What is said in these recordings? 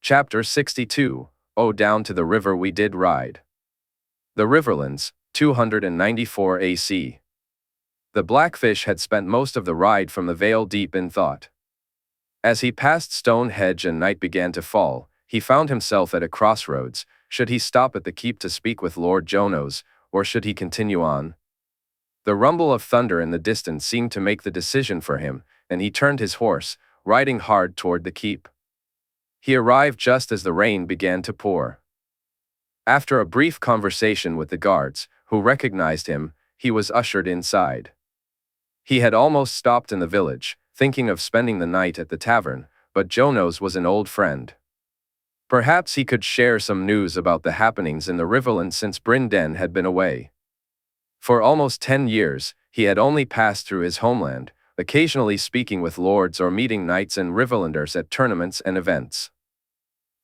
Chapter 62, Oh Down to the River We Did Ride. The Riverlands, 294 AC. The Blackfish had spent most of the ride from the Vale deep in thought. As he passed Stonehenge and night began to fall, he found himself at a crossroads. Should he stop at the keep to speak with Lord Jonos, or should he continue on? The rumble of thunder in the distance seemed to make the decision for him, and he turned his horse, riding hard toward the keep. He arrived just as the rain began to pour. After a brief conversation with the guards, who recognized him, he was ushered inside. He had almost stopped in the village, thinking of spending the night at the tavern, but Jonos was an old friend. Perhaps he could share some news about the happenings in the Riverlands since Bryn Den had been away. For almost 10 years, he had only passed through his homeland, occasionally speaking with lords or meeting knights and Riverlanders at tournaments and events.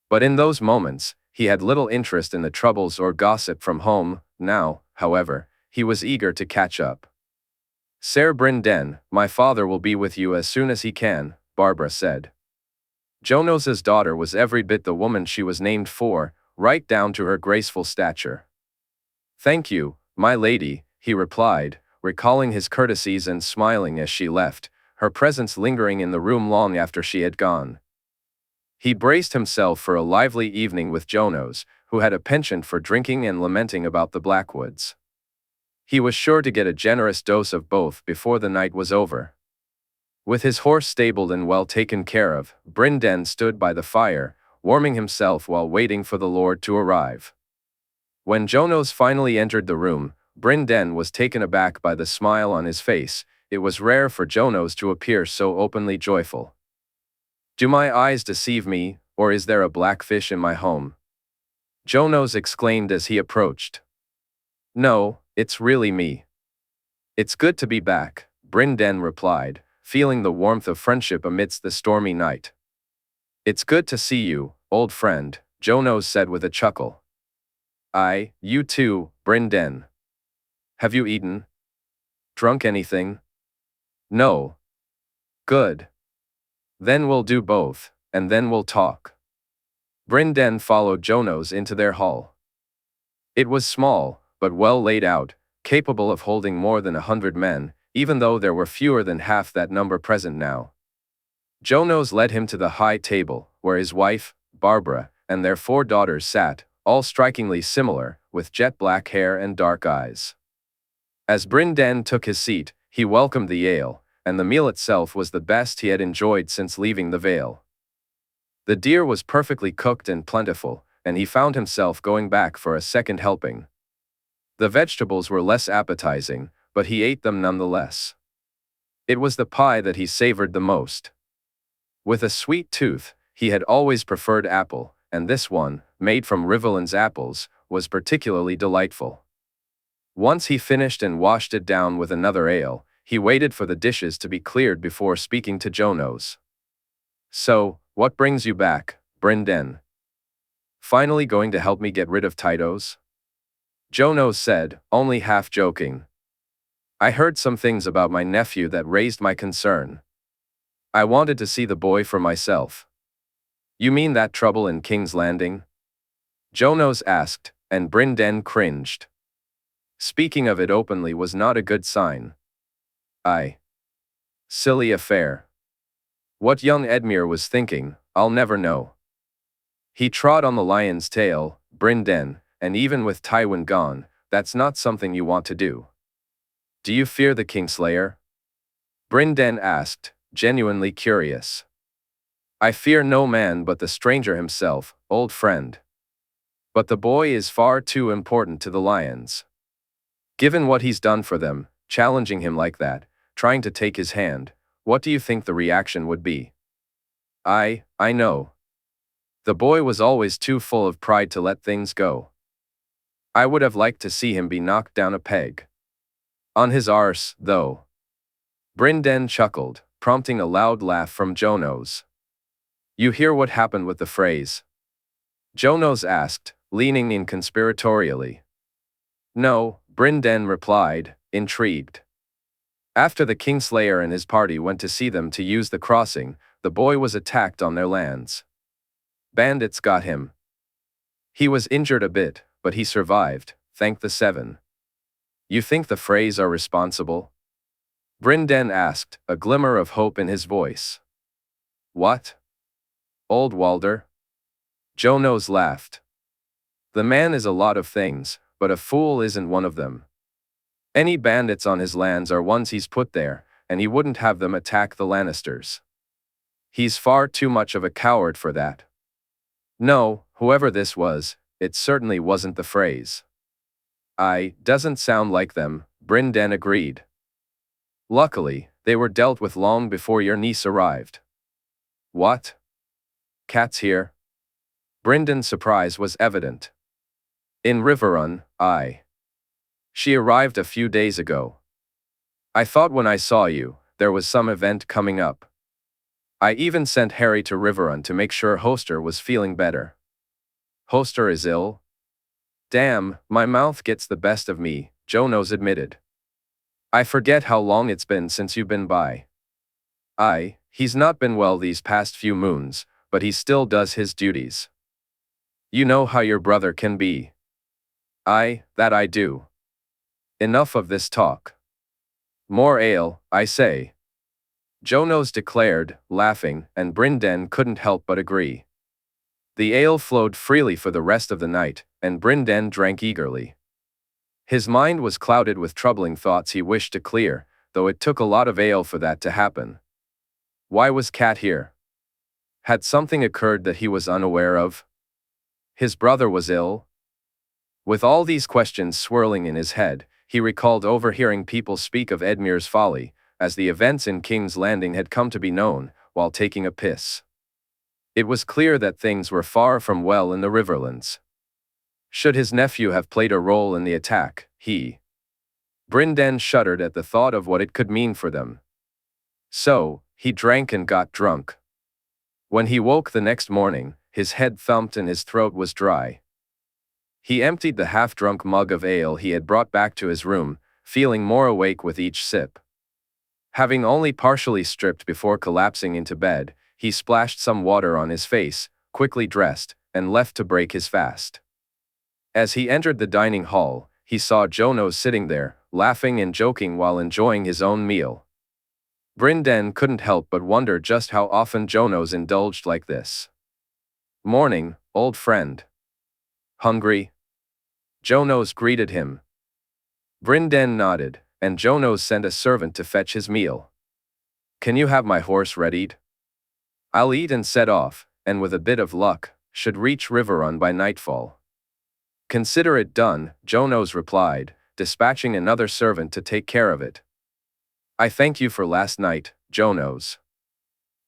But in those moments, he had little interest in the troubles or gossip from home. Now, however, he was eager to catch up. "Ser Bryn Den, my father will be with you as soon as he can," Barbara said. Jonos's daughter was every bit the woman she was named for, right down to her graceful stature. "Thank you, my lady," he replied, recalling his courtesies and smiling as she left, her presence lingering in the room long after she had gone. He braced himself for a lively evening with Jonos, who had a penchant for drinking and lamenting about the Blackwoods. He was sure to get a generous dose of both before the night was over. With his horse stabled and well taken care of, Bryn Den stood by the fire, warming himself while waiting for the Lord to arrive. When Jonos finally entered the room, Bryn Den was taken aback by the smile on his face. It was rare for Jonos to appear so openly joyful. "Do my eyes deceive me, or is there a blackfish in my home?" Jonos exclaimed as he approached. "No, it's really me." "It's good to be back," Bryn Den replied, feeling the warmth of friendship amidst the stormy night. "It's good to see you, old friend," Jonos said with a chuckle. You too, Bryn Den. Have you eaten? Drunk anything?" "No." "Good. Then we'll do both, and then we'll talk." Bryn Den followed Jonos into their hall. It was small, but well laid out, capable of holding more than 100 men, even though there were fewer than half that number present now. Jonos led him to the high table, where his wife, Barbara, and their 4 daughters sat, all strikingly similar, with jet black hair and dark eyes. As Bryn Den took his seat, he welcomed the ale, and the meal itself was the best he had enjoyed since leaving the Vale. The deer was perfectly cooked and plentiful, and he found himself going back for a second helping. The vegetables were less appetizing, but he ate them nonetheless. It was the pie that he savored the most. With a sweet tooth, he had always preferred apple, and this one, made from Riverlands apples, was particularly delightful. Once he finished and washed it down with another ale, he waited for the dishes to be cleared before speaking to Jonos. "So, what brings you back, Bryn Den? Finally going to help me get rid of Tytos?" Jonos said, only half joking. "I heard some things about my nephew that raised my concern. I wanted to see the boy for myself." "You mean that trouble in King's Landing?" Jonos asked, and Bryn Den cringed. Speaking of it openly was not a good sign. Silly affair. What young Edmure was thinking, I'll never know. He trod on the lion's tail, Bryn Den, and even with Tywin gone, that's not something you want to do. "Do you fear the Kingslayer?" Bryn Den asked, genuinely curious. "I fear no man but the stranger himself, old friend. But the boy is far too important to the lions. Given what he's done for them, challenging him like that, trying to take his hand, what do you think the reaction would be?" I know. The boy was always too full of pride to let things go. I would have liked to see him be knocked down a peg. On his arse, though." Bryn Den chuckled, prompting a loud laugh from Jonos. "You hear what happened with the phrase?" Jonos asked, leaning in conspiratorially. "No," Bryn Den replied, intrigued. After the Kingslayer and his party went to see them to use the crossing, the boy was attacked on their lands. Bandits got him. He was injured a bit, but he survived, thank the seven. You think the Freys are responsible? Brynden asked, a glimmer of hope in his voice. What? Old Walder? Jon Snow laughed. The man is a lot of things, but a fool isn't one of them. Any bandits on his lands are ones he's put there, and he wouldn't have them attack the Lannisters. He's far too much of a coward for that. No, whoever this was, it certainly wasn't the Freys. Doesn't sound like them, Brynden agreed. Luckily, they were dealt with long before your niece arrived. What? Cat's here? Brynden's surprise was evident. In Riverrun, She arrived a few days ago. I thought when I saw you, there was some event coming up. I even sent Harry to Riverrun to make sure Hoster was feeling better. Hoster is ill? Damn, my mouth gets the best of me, Jon Snow admitted. I forget how long it's been since you've been by. He's not been well these past few moons, but he still does his duties. You know how your brother can be. That I do. Enough of this talk. More ale, I say. Jon Snow declared, laughing, and Brynden couldn't help but agree. The ale flowed freely for the rest of the night, and Brynden drank eagerly. His mind was clouded with troubling thoughts he wished to clear, though it took a lot of ale for that to happen. Why was Cat here? Had something occurred that he was unaware of? His brother was ill? With all these questions swirling in his head, he recalled overhearing people speak of Edmure's folly, as the events in King's Landing had come to be known, while taking a piss. It was clear that things were far from well in the Riverlands. Should his nephew have played a role in the attack, Brynden shuddered at the thought of what it could mean for them. So, he drank and got drunk. When he woke the next morning, his head thumped and his throat was dry. He emptied the half-drunk mug of ale he had brought back to his room, feeling more awake with each sip. Having only partially stripped before collapsing into bed, he splashed some water on his face, quickly dressed, and left to break his fast. As he entered the dining hall, he saw Jon Snow sitting there, laughing and joking while enjoying his own meal. Brynden couldn't help but wonder just how often Jon Snow indulged like this. Morning, old friend. Hungry? Jon Snow greeted him. Brynden nodded, and Jon Snow sent a servant to fetch his meal. Can you have my horse readied? I'll eat and set off, and with a bit of luck, should reach Riverrun by nightfall. Consider it done, Jon Snow replied, dispatching another servant to take care of it. I thank you for last night, Jon Snow.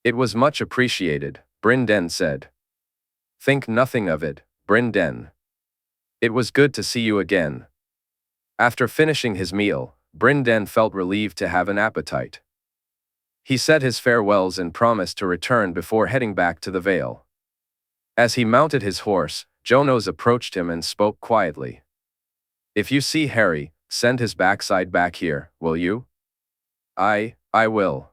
It was much appreciated, Brynden said. Think nothing of it, Brynden. It was good to see you again. After finishing his meal, Brynden felt relieved to have an appetite. He said his farewells and promised to return before heading back to the Vale. As he mounted his horse, Jon Snow approached him and spoke quietly. If you see Harry, send his backside back here, will you? I will.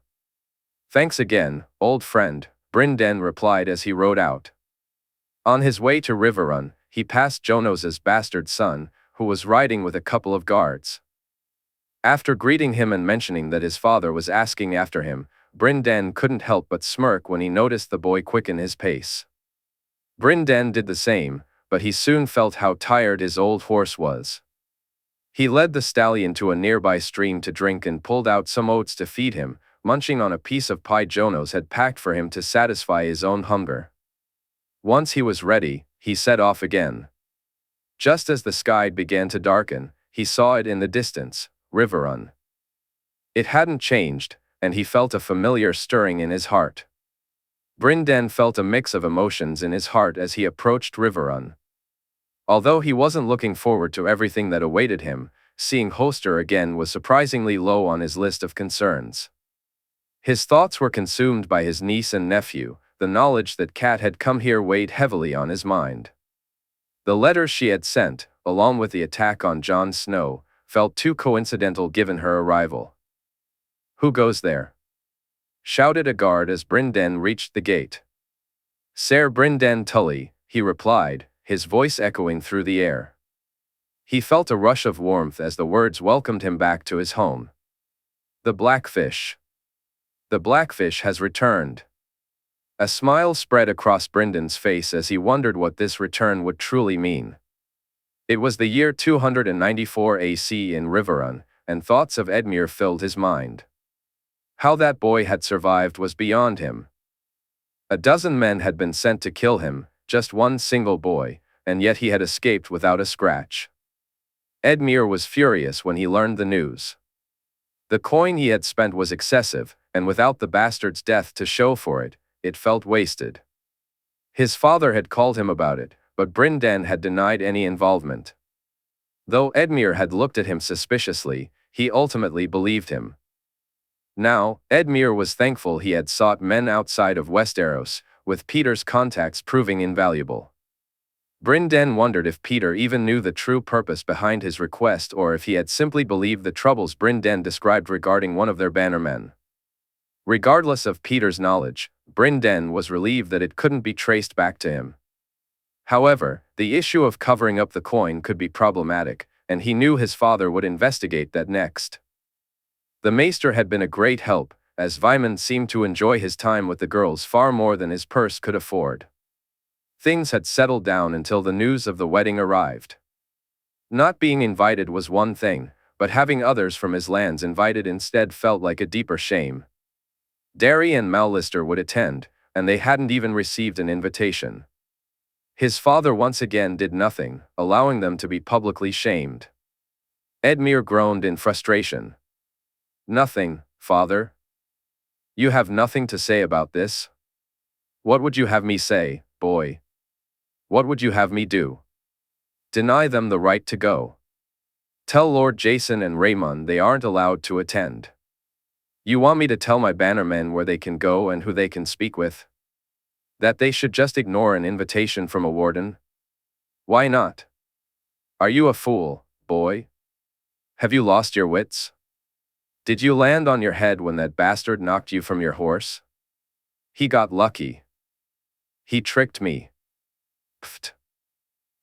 Thanks again, old friend, Brynden replied as he rode out. On his way to Riverrun, he passed Jon Snow's bastard son, who was riding with a couple of guards. After greeting him and mentioning that his father was asking after him, Brynden couldn't help but smirk when he noticed the boy quicken his pace. Brynden did the same, but he soon felt how tired his old horse was. He led the stallion to a nearby stream to drink and pulled out some oats to feed him, munching on a piece of pie Jon Snow had packed for him to satisfy his own hunger. Once he was ready, he set off again. Just as the sky began to darken, he saw it in the distance, Riverrun. It hadn't changed, and he felt a familiar stirring in his heart. Brynden felt a mix of emotions in his heart as he approached Riverrun. Although he wasn't looking forward to everything that awaited him, seeing Hoster again was surprisingly low on his list of concerns. His thoughts were consumed by his niece and nephew. The knowledge that Cat had come here weighed heavily on his mind. The letters she had sent, along with the attack on Jon Snow, felt too coincidental given her arrival. Who goes there? Shouted a guard as Brynden reached the gate. Ser Brynden Tully, he replied, his voice echoing through the air. He felt a rush of warmth as the words welcomed him back to his home. The Blackfish. The Blackfish has returned. A smile spread across Bryndon's face as he wondered what this return would truly mean. It was the year 294 AC in Riverrun, and thoughts of Edmure filled his mind. How that boy had survived was beyond him. A dozen men had been sent to kill him, just one single boy, and yet he had escaped without a scratch. Edmure was furious when he learned the news. The coin he had spent was excessive, and without the bastard's death to show for it, it felt wasted. His father had called him about it, but Brynden had denied any involvement. Though Edmure had looked at him suspiciously, he ultimately believed him. Now, Edmure was thankful he had sought men outside of Westeros, with Peter's contacts proving invaluable. Brynden wondered if Peter even knew the true purpose behind his request or if he had simply believed the troubles Brynden described regarding one of their bannermen. Regardless of Peter's knowledge, Brynden was relieved that it couldn't be traced back to him. However, the issue of covering up the coin could be problematic, and he knew his father would investigate that next. The maester had been a great help, as Vyman seemed to enjoy his time with the girls far more than his purse could afford. Things had settled down until the news of the wedding arrived. Not being invited was one thing, but having others from his lands invited instead felt like a deeper shame. Darry and Mallister would attend, and they hadn't even received an invitation. His father once again did nothing, allowing them to be publicly shamed. Edmure groaned in frustration. Nothing, father. You have nothing to say about this? What would you have me say, boy? What would you have me do? Deny them the right to go. Tell Lord Jason and Raymond they aren't allowed to attend. You want me to tell my bannermen where they can go and who they can speak with? That they should just ignore an invitation from a warden? Why not? Are you a fool, boy? Have you lost your wits? Did you land on your head when that bastard knocked you from your horse? He got lucky. He tricked me. Pfft.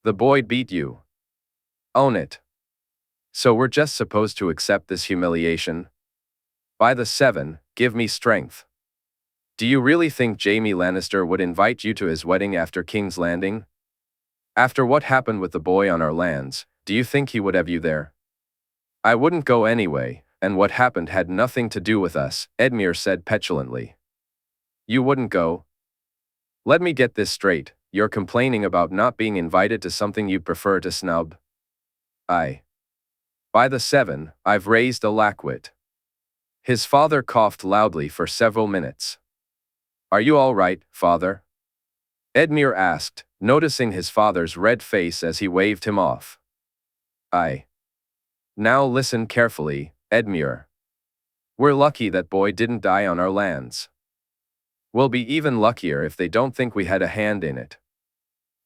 The boy beat you. Own it. So we're just supposed to accept this humiliation? By the 7, give me strength. Do you really think Jaime Lannister would invite you to his wedding after King's Landing? After what happened with the boy on our lands, do you think he would have you there? I wouldn't go anyway, and what happened had nothing to do with us, Edmure said petulantly. You wouldn't go? Let me get this straight, you're complaining about not being invited to something you'd prefer to snub? By the 7, I've raised a lackwit. His father coughed loudly for several minutes. Are you all right, father? Edmure asked, noticing his father's red face as he waved him off. Now listen carefully, Edmure. We're lucky that boy didn't die on our lands. We'll be even luckier if they don't think we had a hand in it.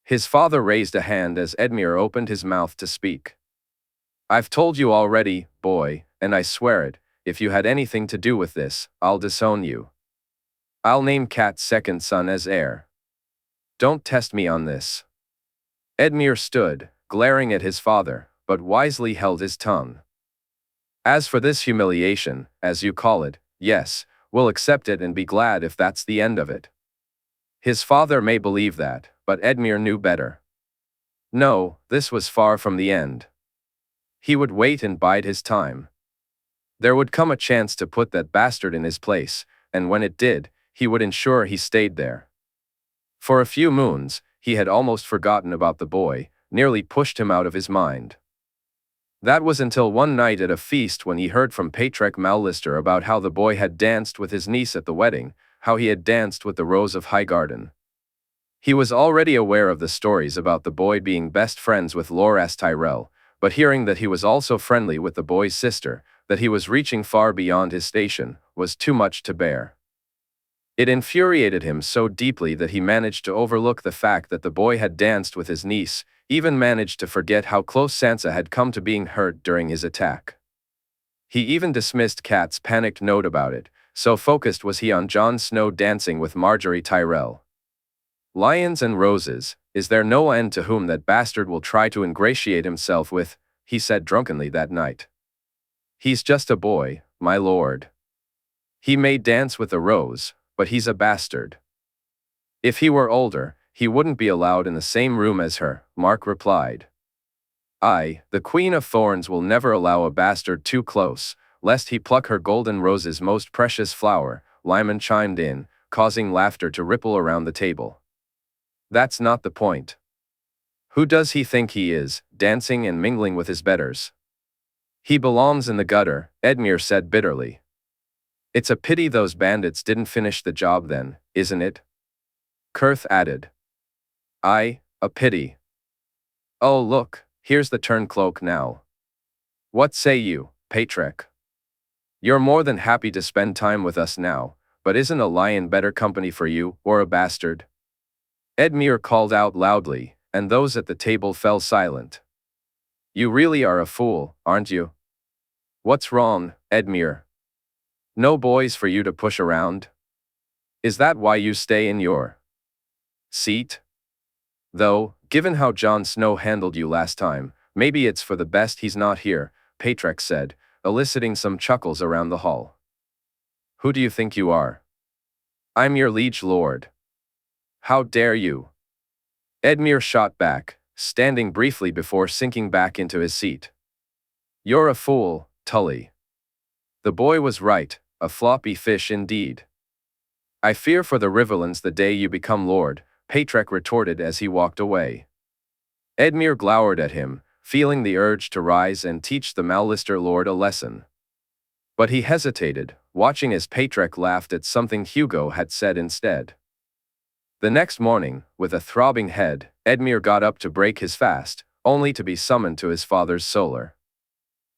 His father raised a hand as Edmure opened his mouth to speak. I've told you already, boy, and I swear it, if you had anything to do with this, I'll disown you. I'll name Cat's second son as heir. Don't test me on this. Edmure stood, glaring at his father, but wisely held his tongue. As for this humiliation, as you call it, yes, we'll accept it and be glad if that's the end of it. His father may believe that, but Edmure knew better. No, this was far from the end. He would wait and bide his time. There would come a chance to put that bastard in his place, and when it did, he would ensure he stayed there. For a few moons, he had almost forgotten about the boy, nearly pushed him out of his mind. That was until one night at a feast when he heard from Patrick Mallister about how the boy had danced with his niece at the wedding, how he had danced with the Rose of Highgarden. He was already aware of the stories about the boy being best friends with Loras Tyrell, but hearing that he was also friendly with the boy's sister, that he was reaching far beyond his station, was too much to bear. It infuriated him so deeply that he managed to overlook the fact that the boy had danced with his niece, even managed to forget how close Sansa had come to being hurt during his attack. He even dismissed Cat's panicked note about it, so focused was he on Jon Snow dancing with Margaery Tyrell. Lions and roses, is there no end to whom that bastard will try to ingratiate himself with, he said drunkenly that night. He's just a boy, my lord. He may dance with a rose, but he's a bastard. If he were older, he wouldn't be allowed in the same room as her, Mark replied. The Queen of Thorns will never allow a bastard too close, lest he pluck her golden rose's most precious flower, Lyman chimed in, causing laughter to ripple around the table. That's not the point. Who does he think he is, dancing and mingling with his betters? He belongs in the gutter, Edmure said bitterly. It's a pity those bandits didn't finish the job then, isn't it? Kurth added. A pity. Oh look, here's the turncloak now. What say you, Patrick? You're more than happy to spend time with us now, but isn't a lion better company for you, or a bastard? Edmure called out loudly, and those at the table fell silent. You really are a fool, aren't you? What's wrong, Edmure? No boys for you to push around? Is that why you stay in your seat? Though, given how Jon Snow handled you last time, maybe it's for the best he's not here, Patrick said, eliciting some chuckles around the hall. Who do you think you are? I'm your liege lord. How dare you? Edmure shot back, standing briefly before sinking back into his seat. You're a fool, Tully. The boy was right, a floppy fish indeed. I fear for the Riverlands the day you become lord, Patrick retorted as he walked away. Edmure glowered at him, feeling the urge to rise and teach the Mallister lord a lesson. But he hesitated, watching as Patrick laughed at something Hugo had said instead. The next morning, with a throbbing head, Edmure got up to break his fast, only to be summoned to his father's solar.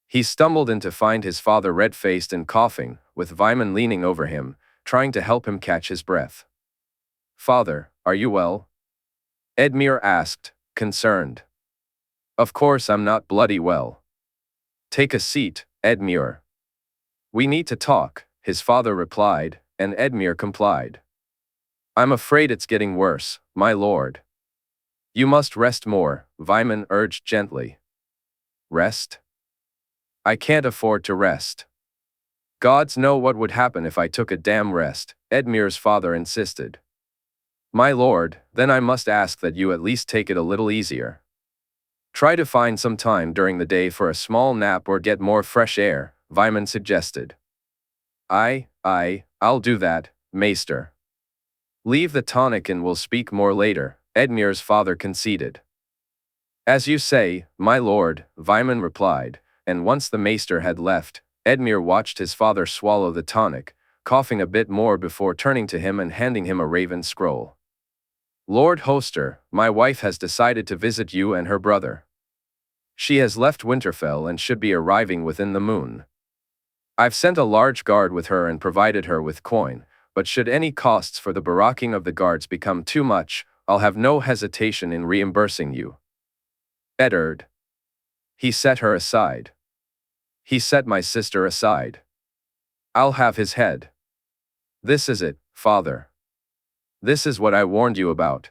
He stumbled in to find his father red-faced and coughing, with Vyman leaning over him, trying to help him catch his breath. Father, are you well? Edmure asked, concerned. Of course I'm not bloody well. Take a seat, Edmure. We need to talk, his father replied, and Edmure complied. I'm afraid it's getting worse, my lord. You must rest more, Vyman urged gently. Rest? I can't afford to rest. Gods know what would happen if I took a damn rest, Edmure's father insisted. My lord, then I must ask that you at least take it a little easier. Try to find some time during the day for a small nap or get more fresh air, Vyman suggested. I'll do that, Maester. Leave the tonic and we'll speak more later, Edmure's father conceded. As you say, my lord, Vyman replied, and once the Maester had left, Edmure watched his father swallow the tonic, coughing a bit more before turning to him and handing him a raven scroll. Lord Hoster, my wife has decided to visit you and her brother. She has left Winterfell and should be arriving within the moon. I've sent a large guard with her and provided her with coin, but should any costs for the barracking of the guards become too much, I'll have no hesitation in reimbursing you. Eddard. He set her aside. He set my sister aside. I'll have his head. This is it, father. This is what I warned you about.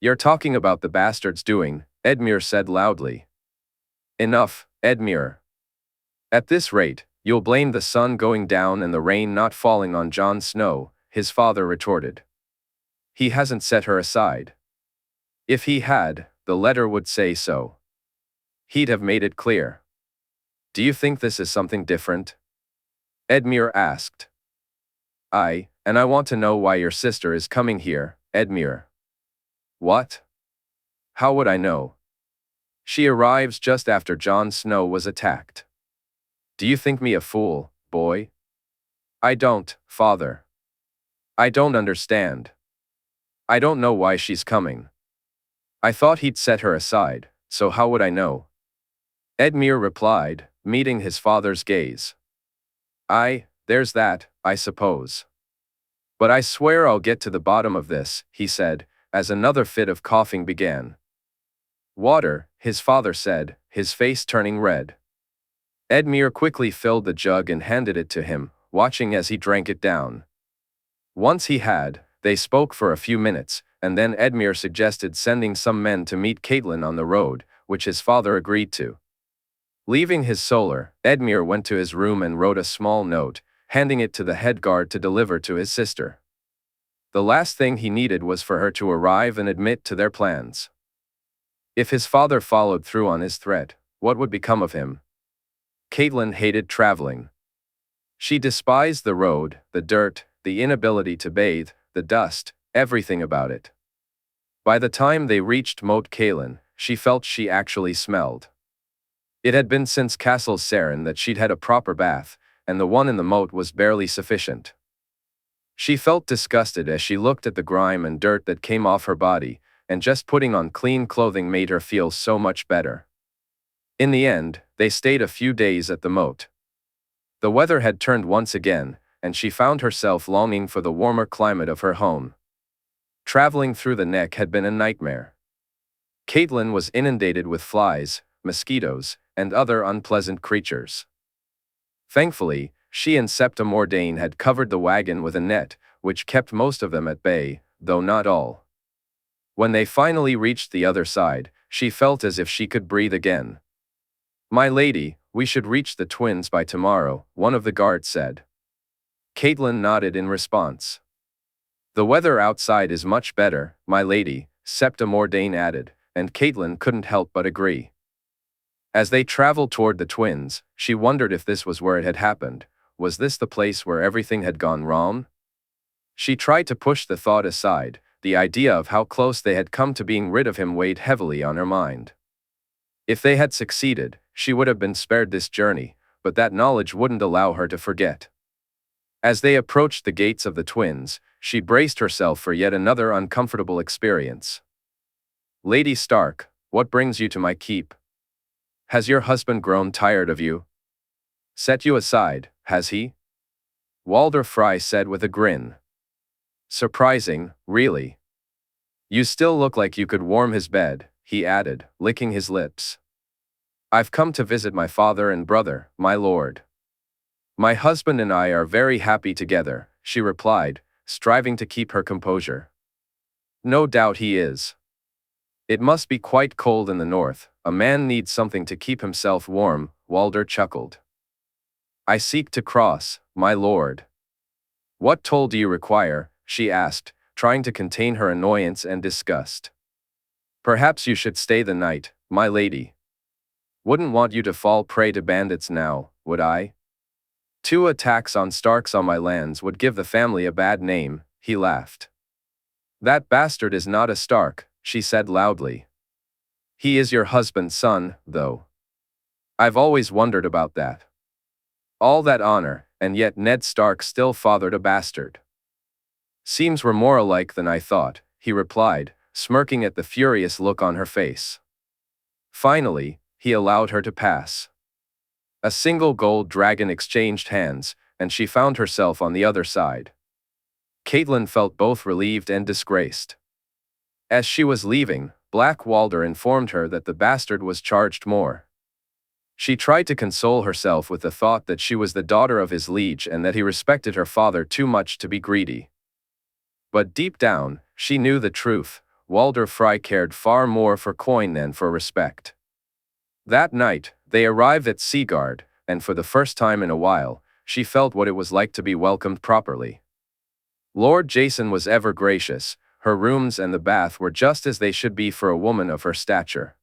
You're talking about the bastard's doing, Edmure said loudly. Enough, Edmure. At this rate, you'll blame the sun going down and the rain not falling on Jon Snow, his father retorted. He hasn't set her aside. If he had, the letter would say so. He'd have made it clear. Do you think this is something different? Edmure asked. And I want to know why your sister is coming here, Edmure. What? How would I know? She arrives just after Jon Snow was attacked. Do you think me a fool, boy? I don't, father. I don't understand. I don't know why she's coming. I thought he'd set her aside, so how would I know? Edmure replied, meeting his father's gaze. There's that, I suppose. But I swear I'll get to the bottom of this, he said, as another fit of coughing began. Water, his father said, his face turning red. Edmure quickly filled the jug and handed it to him, watching as he drank it down. Once he had, they spoke for a few minutes, and then Edmure suggested sending some men to meet Catelyn on the road, which his father agreed to. Leaving his solar, Edmure went to his room and wrote a small note, handing it to the head guard to deliver to his sister. The last thing he needed was for her to arrive and admit to their plans. If his father followed through on his threat, what would become of him? Catelyn hated traveling. She despised the road, the dirt, the inability to bathe, the dust, everything about it. By the time they reached Moat Cailin, she felt she actually smelled. It had been since Castle Saren that she'd had a proper bath, and the one in the moat was barely sufficient. She felt disgusted as she looked at the grime and dirt that came off her body, and just putting on clean clothing made her feel so much better. In the end, they stayed a few days at the moat. The weather had turned once again, and she found herself longing for the warmer climate of her home. Traveling through the neck had been a nightmare. Catelyn was inundated with flies, mosquitoes, and other unpleasant creatures. Thankfully, she and Septa Mordane had covered the wagon with a net, which kept most of them at bay, though not all. When they finally reached the other side, she felt as if she could breathe again. "My lady, we should reach the twins by tomorrow," one of the guards said. Catelyn nodded in response. "The weather outside is much better, my lady," Septa Mordane added, and Catelyn couldn't help but agree. As they traveled toward the twins, she wondered if this was where it had happened. Was this the place where everything had gone wrong? She tried to push the thought aside. The idea of how close they had come to being rid of him weighed heavily on her mind. If they had succeeded, she would have been spared this journey, but that knowledge wouldn't allow her to forget. As they approached the gates of the twins, she braced herself for yet another uncomfortable experience. "Lady Stark, what brings you to my keep? Has your husband grown tired of you? Set you aside, has he?" Walder Frey said with a grin. "Surprising, really. You still look like you could warm his bed," he added, licking his lips. "I've come to visit my father and brother, my lord." "My husband and I are very happy together," she replied, striving to keep her composure. "No doubt he is. It must be quite cold in the north. A man needs something to keep himself warm," Walder chuckled. "I seek to cross, my lord." "What toll do you require?" she asked, trying to contain her annoyance and disgust. "Perhaps you should stay the night, my lady. Wouldn't want you to fall prey to bandits now, would I? 2 attacks on Starks on my lands would give the family a bad name," he laughed. "That bastard is not a Stark," she said loudly. "He is your husband's son, though. I've always wondered about that. All that honor, and yet Ned Stark still fathered a bastard." "Seems we're more alike than I thought," he replied, smirking at the furious look on her face. Finally, he allowed her to pass. A single gold dragon exchanged hands, and she found herself on the other side. Catelyn felt both relieved and disgraced. As she was leaving, Black Walder informed her that the bastard was charged more. She tried to console herself with the thought that she was the daughter of his liege and that he respected her father too much to be greedy. But deep down, she knew the truth. Walder Frey cared far more for coin than for respect. That night, they arrived at Seaguard, and for the first time in a while, she felt what it was like to be welcomed properly. Lord Jason was ever gracious. Her rooms and the bath were just as they should be for a woman of her stature.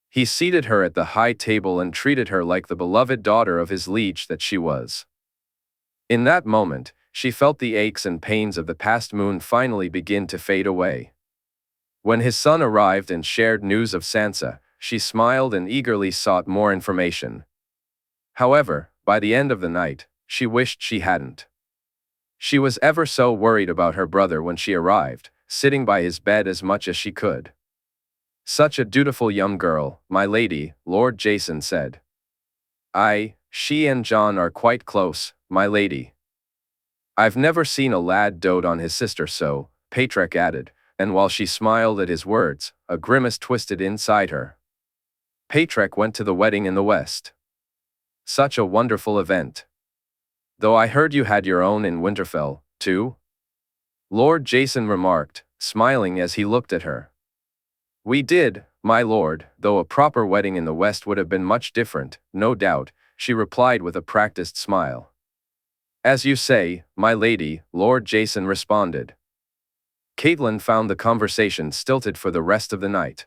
He seated her at the high table and treated her like the beloved daughter of his liege that she was. In that moment, she felt the aches and pains of the past moon finally begin to fade away. When his son arrived and shared news of Sansa, she smiled and eagerly sought more information. However, by the end of the night, she wished she hadn't. She was ever so worried about her brother when she arrived, sitting by his bed as much as she could. "Such a dutiful young girl, my lady," Lord Jason said. She and Jon are quite close, my lady." "I've never seen a lad dote on his sister so," Patrick added, and while she smiled at his words, a grimace twisted inside her. Patrick went to the wedding in the west. "Such a wonderful event. Though I heard you had your own in Winterfell, too?" Lord Jason remarked, smiling as he looked at her. "We did, my lord, though a proper wedding in the West would have been much different, no doubt," she replied with a practiced smile. "As you say, my lady," Lord Jason responded. Catelyn found the conversation stilted for the rest of the night.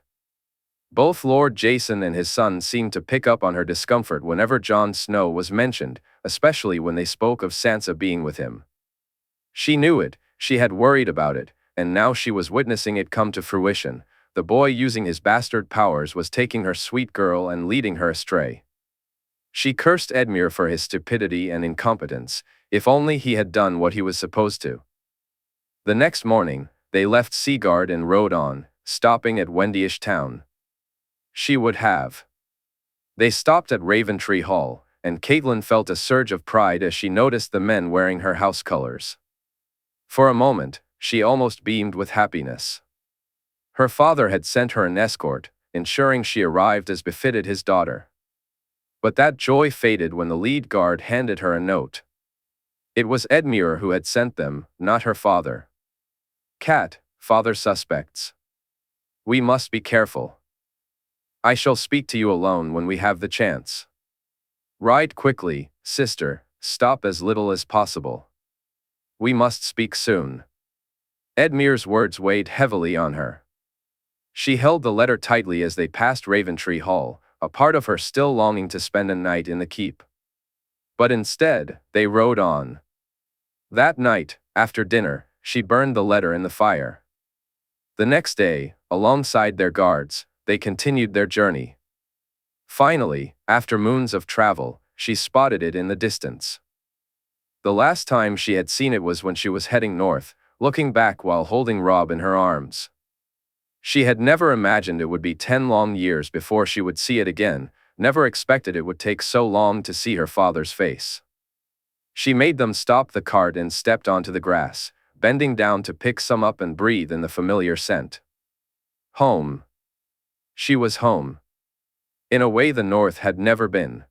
Both Lord Jason and his son seemed to pick up on her discomfort whenever Jon Snow was mentioned, especially when they spoke of Sansa being with him. She knew it, she had worried about it, and now she was witnessing it come to fruition. The boy using his bastard powers was taking her sweet girl and leading her astray. She cursed Edmure for his stupidity and incompetence. If only he had done what he was supposed to. The next morning, they left Seaguard and rode on, stopping at Wendyish town. She would have. They stopped at Raventree Hall, and Catelyn felt a surge of pride as she noticed the men wearing her house colors. For a moment, she almost beamed with happiness. Her father had sent her an escort, ensuring she arrived as befitted his daughter. But that joy faded when the lead guard handed her a note. It was Edmure who had sent them, not her father. "Cat, father suspects. We must be careful. I shall speak to you alone when we have the chance. Ride quickly, sister, stop as little as possible. We must speak soon." Edmure's words weighed heavily on her. She held the letter tightly as they passed Raventree Hall, a part of her still longing to spend a night in the keep. But instead, they rode on. That night, after dinner, she burned the letter in the fire. The next day, alongside their guards, they continued their journey. Finally, after moons of travel, she spotted it in the distance. The last time she had seen it was when she was heading north, looking back while holding Robb in her arms. She had never imagined it would be 10 long years before she would see it again, never expected it would take so long to see her father's face. She made them stop the cart and stepped onto the grass, bending down to pick some up and breathe in the familiar scent. Home. She was home. In a way the North had never been.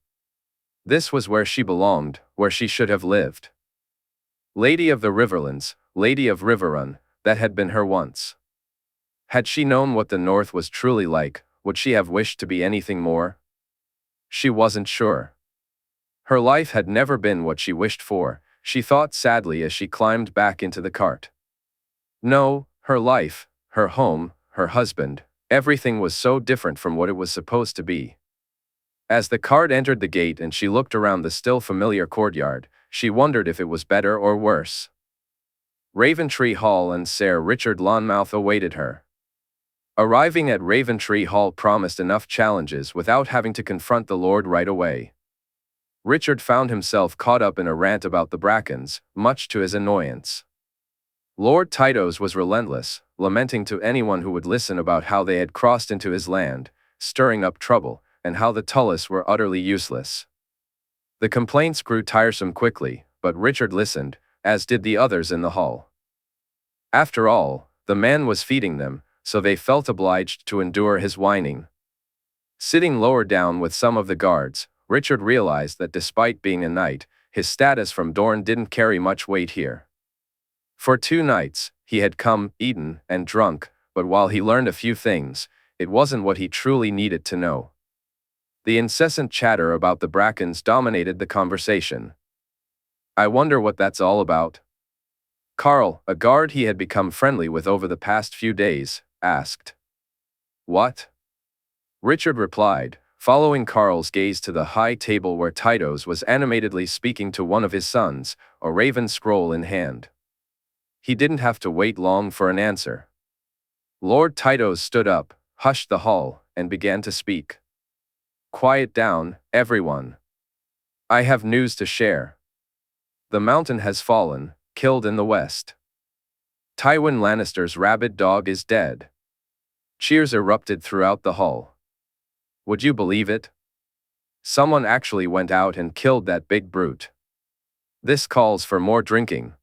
This was where she belonged, where she should have lived. Lady of the Riverlands, Lady of Riverrun, that had been her once. Had she known what the North was truly like, would she have wished to be anything more? She wasn't sure. Her life had never been what she wished for, she thought sadly as she climbed back into the cart. No, her life, her home, her husband, everything was so different from what it was supposed to be. As the cart entered the gate and she looked around the still familiar courtyard, she wondered if it was better or worse. Raventree Hall and Sir Richard Lonmouth awaited her. Arriving at Raventree Hall promised enough challenges without having to confront the Lord right away. Richard found himself caught up in a rant about the Brackens, much to his annoyance. Lord Tytos was relentless, lamenting to anyone who would listen about how they had crossed into his land, stirring up trouble, and how the Tullus were utterly useless. The complaints grew tiresome quickly, but Richard listened, as did the others in the hall. After all, the man was feeding them, so they felt obliged to endure his whining. Sitting lower down with some of the guards, Richard realized that despite being a knight, his status from Dorne didn't carry much weight here. For 2 nights, he had come, eaten, and drunk, but while he learned a few things, it wasn't what he truly needed to know. The incessant chatter about the Brackens dominated the conversation. "I wonder what that's all about?" Carl, a guard he had become friendly with over the past few days, asked. "What?" Richard replied, following Carl's gaze to the high table where Tytos was animatedly speaking to one of his sons, a raven scroll in hand. He didn't have to wait long for an answer. Lord Tytos stood up, hushed the hall, and began to speak. "Quiet down, everyone. I have news to share. The mountain has fallen, killed in the west. Tywin Lannister's rabid dog is dead." Cheers erupted throughout the hall. Would you believe it? Someone actually went out and killed that big brute. This calls for more drinking.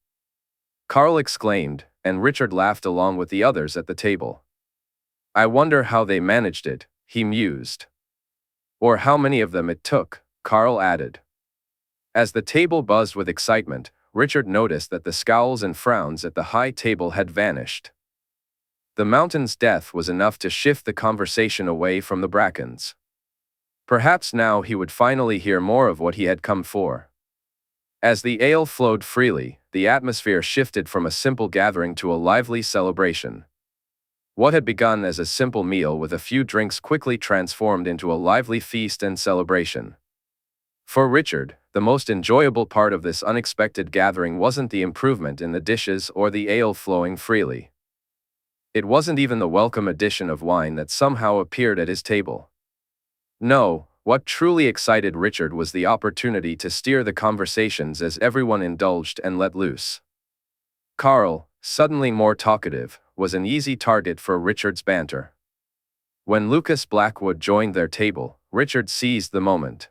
Carl exclaimed, and Richard laughed along with the others at the table. "I wonder how they managed it," he mused. "Or how many of them it took," Carl added. As the table buzzed with excitement, Richard noticed that the scowls and frowns at the high table had vanished. The mountain's death was enough to shift the conversation away from the Brackens. Perhaps now he would finally hear more of what he had come for. As the ale flowed freely, the atmosphere shifted from a simple gathering to a lively celebration. What had begun as a simple meal with a few drinks quickly transformed into a lively feast and celebration. For Richard, the most enjoyable part of this unexpected gathering wasn't the improvement in the dishes or the ale flowing freely. It wasn't even the welcome addition of wine that somehow appeared at his table. No, what truly excited Richard was the opportunity to steer the conversations as everyone indulged and let loose. Carl, suddenly more talkative, was an easy target for Richard's banter. When Lucas Blackwood joined their table, Richard seized the moment.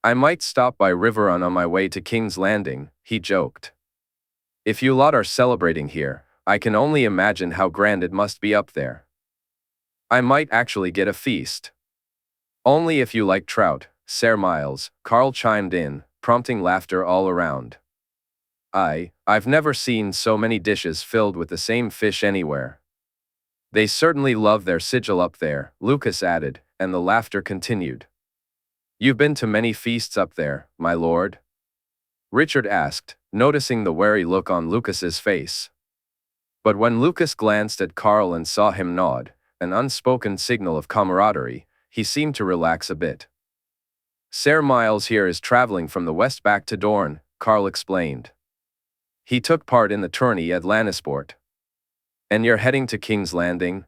"I might stop by Riverrun on my way to King's Landing," he joked. "If you lot are celebrating here, I can only imagine how grand it must be up there. I might actually get a feast." "Only if you like trout, Sir Miles," Carl chimed in, prompting laughter all around. I've never seen so many dishes filled with the same fish anywhere." "They certainly love their sigil up there," Lucas added, and the laughter continued. "You've been to many feasts up there, my lord?" Richard asked, noticing the wary look on Lucas's face. But when Lucas glanced at Carl and saw him nod, an unspoken signal of camaraderie, he seemed to relax a bit. "Sir Miles here is traveling from the west back to Dorne," Carl explained. "He took part in the tourney at Lannisport." "And you're heading to King's Landing?"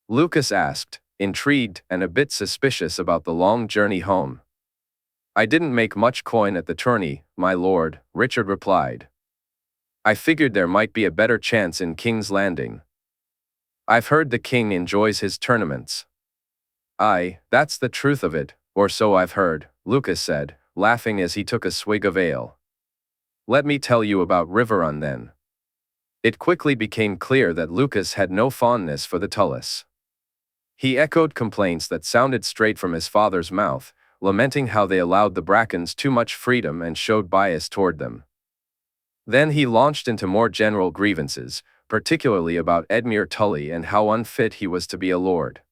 Lucas asked, intrigued and a bit suspicious about the long journey home. "I didn't make much coin at the tourney, my lord," Richard replied. "I figured there might be a better chance in King's Landing. I've heard the king enjoys his tournaments." "Aye, that's the truth of it, or so I've heard," Lucas said, laughing as he took a swig of ale. "Let me tell you about Riverrun then." It quickly became clear that Lucas had no fondness for the Tullis. He echoed complaints that sounded straight from his father's mouth, lamenting how they allowed the Brackens too much freedom and showed bias toward them. Then he launched into more general grievances, particularly about Edmure Tully and how unfit he was to be a lord.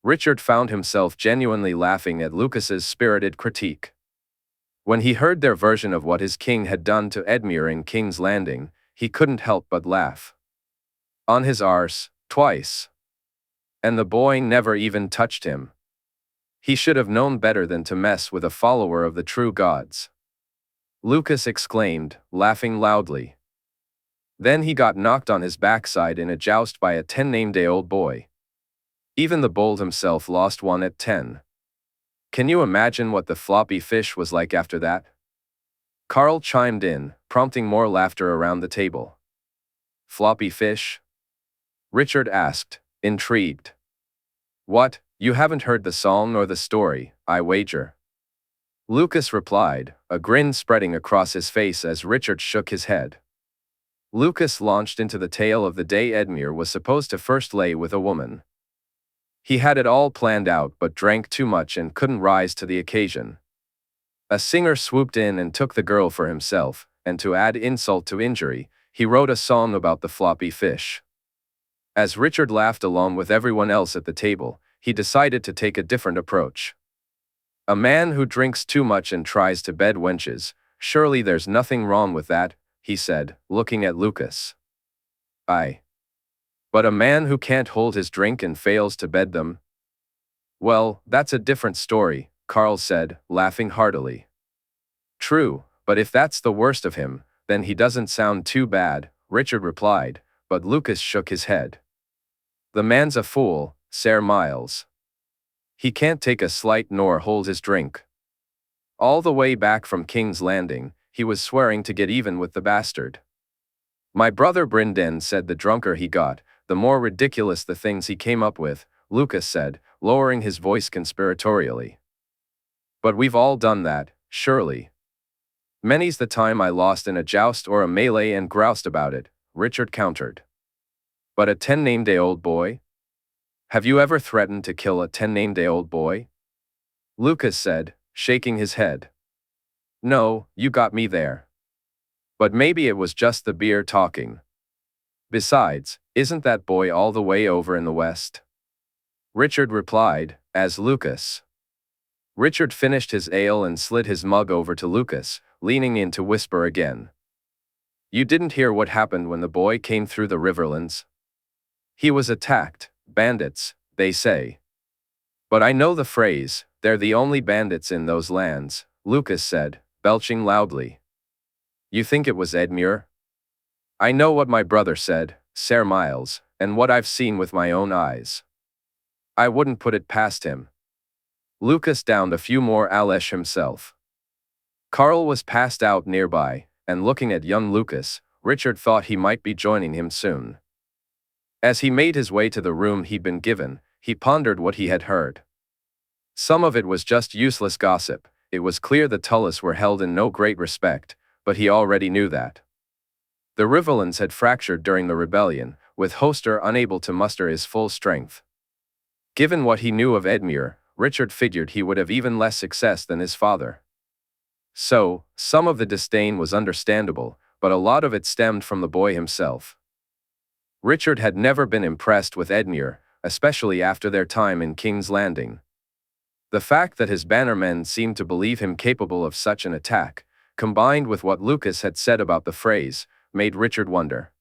Richard found himself genuinely laughing at Lucas's spirited critique. When he heard their version of what his king had done to Edmure in King's Landing, he couldn't help but laugh. On his arse, twice. And the boy never even touched him. He should have known better than to mess with a follower of the true gods. Lucas exclaimed, laughing loudly. Then he got knocked on his backside in a joust by a 10-nameday-old boy. Even the bold himself lost one at 10. Can you imagine what the floppy fish was like after that? Carl chimed in, prompting more laughter around the table. "Floppy fish?" Richard asked, intrigued. "What, you haven't heard the song nor the story, I wager?" Lucas replied, a grin spreading across his face as Richard shook his head. Lucas launched into the tale of the day Edmure was supposed to first lay with a woman. He had it all planned out but drank too much and couldn't rise to the occasion. A singer swooped in and took the girl for himself, and to add insult to injury, he wrote a song about the floppy fish. As Richard laughed along with everyone else at the table, he decided to take a different approach. "A man who drinks too much and tries to bed wenches, surely there's nothing wrong with that," he said, looking at Lucas. "Aye. But a man who can't hold his drink and fails to bed them? Well, that's a different story," Carl said, laughing heartily. "True, but if that's the worst of him, then he doesn't sound too bad," Richard replied, but Lucas shook his head. "The man's a fool, Sir Miles. He can't take a slight nor hold his drink. All the way back from King's Landing, he was swearing to get even with the bastard. My brother Brynden said the drunker he got, the more ridiculous the things he came up with," Lucas said, lowering his voice conspiratorially. "But we've all done that, surely. Many's the time I lost in a joust or a melee and groused about it," Richard countered. "But a 10-nameday-old boy? Have you ever threatened to kill a 10-nameday-old boy?" Lucas said, shaking his head. "No, you got me there. But maybe it was just the beer talking." Besides, isn't that boy all the way over in the west? Richard replied, as Lucas. Richard finished his ale and slid his mug over to Lucas, leaning in to whisper again. You didn't hear what happened when the boy came through the Riverlands? He was attacked, bandits, they say. But I know the phrase, they're the only bandits in those lands, Lucas said, belching loudly. You think it was Edmure? I know what my brother said, Sir Miles, and what I've seen with my own eyes. I wouldn't put it past him. Lucas downed a few more Alesh himself. Carl was passed out nearby, and looking at young Lucas, Richard thought he might be joining him soon. As he made his way to the room he'd been given, he pondered what he had heard. Some of it was just useless gossip. It was clear the Tullus were held in no great respect, but he already knew that. The Riverlands had fractured during the rebellion, with Hoster unable to muster his full strength. Given what he knew of Edmure, Richard figured he would have even less success than his father. So, some of the disdain was understandable, but a lot of it stemmed from the boy himself. Richard had never been impressed with Edmure, especially after their time in King's Landing. The fact that his bannermen seemed to believe him capable of such an attack, combined with what Lucas had said about the phrase, made Richard wonder.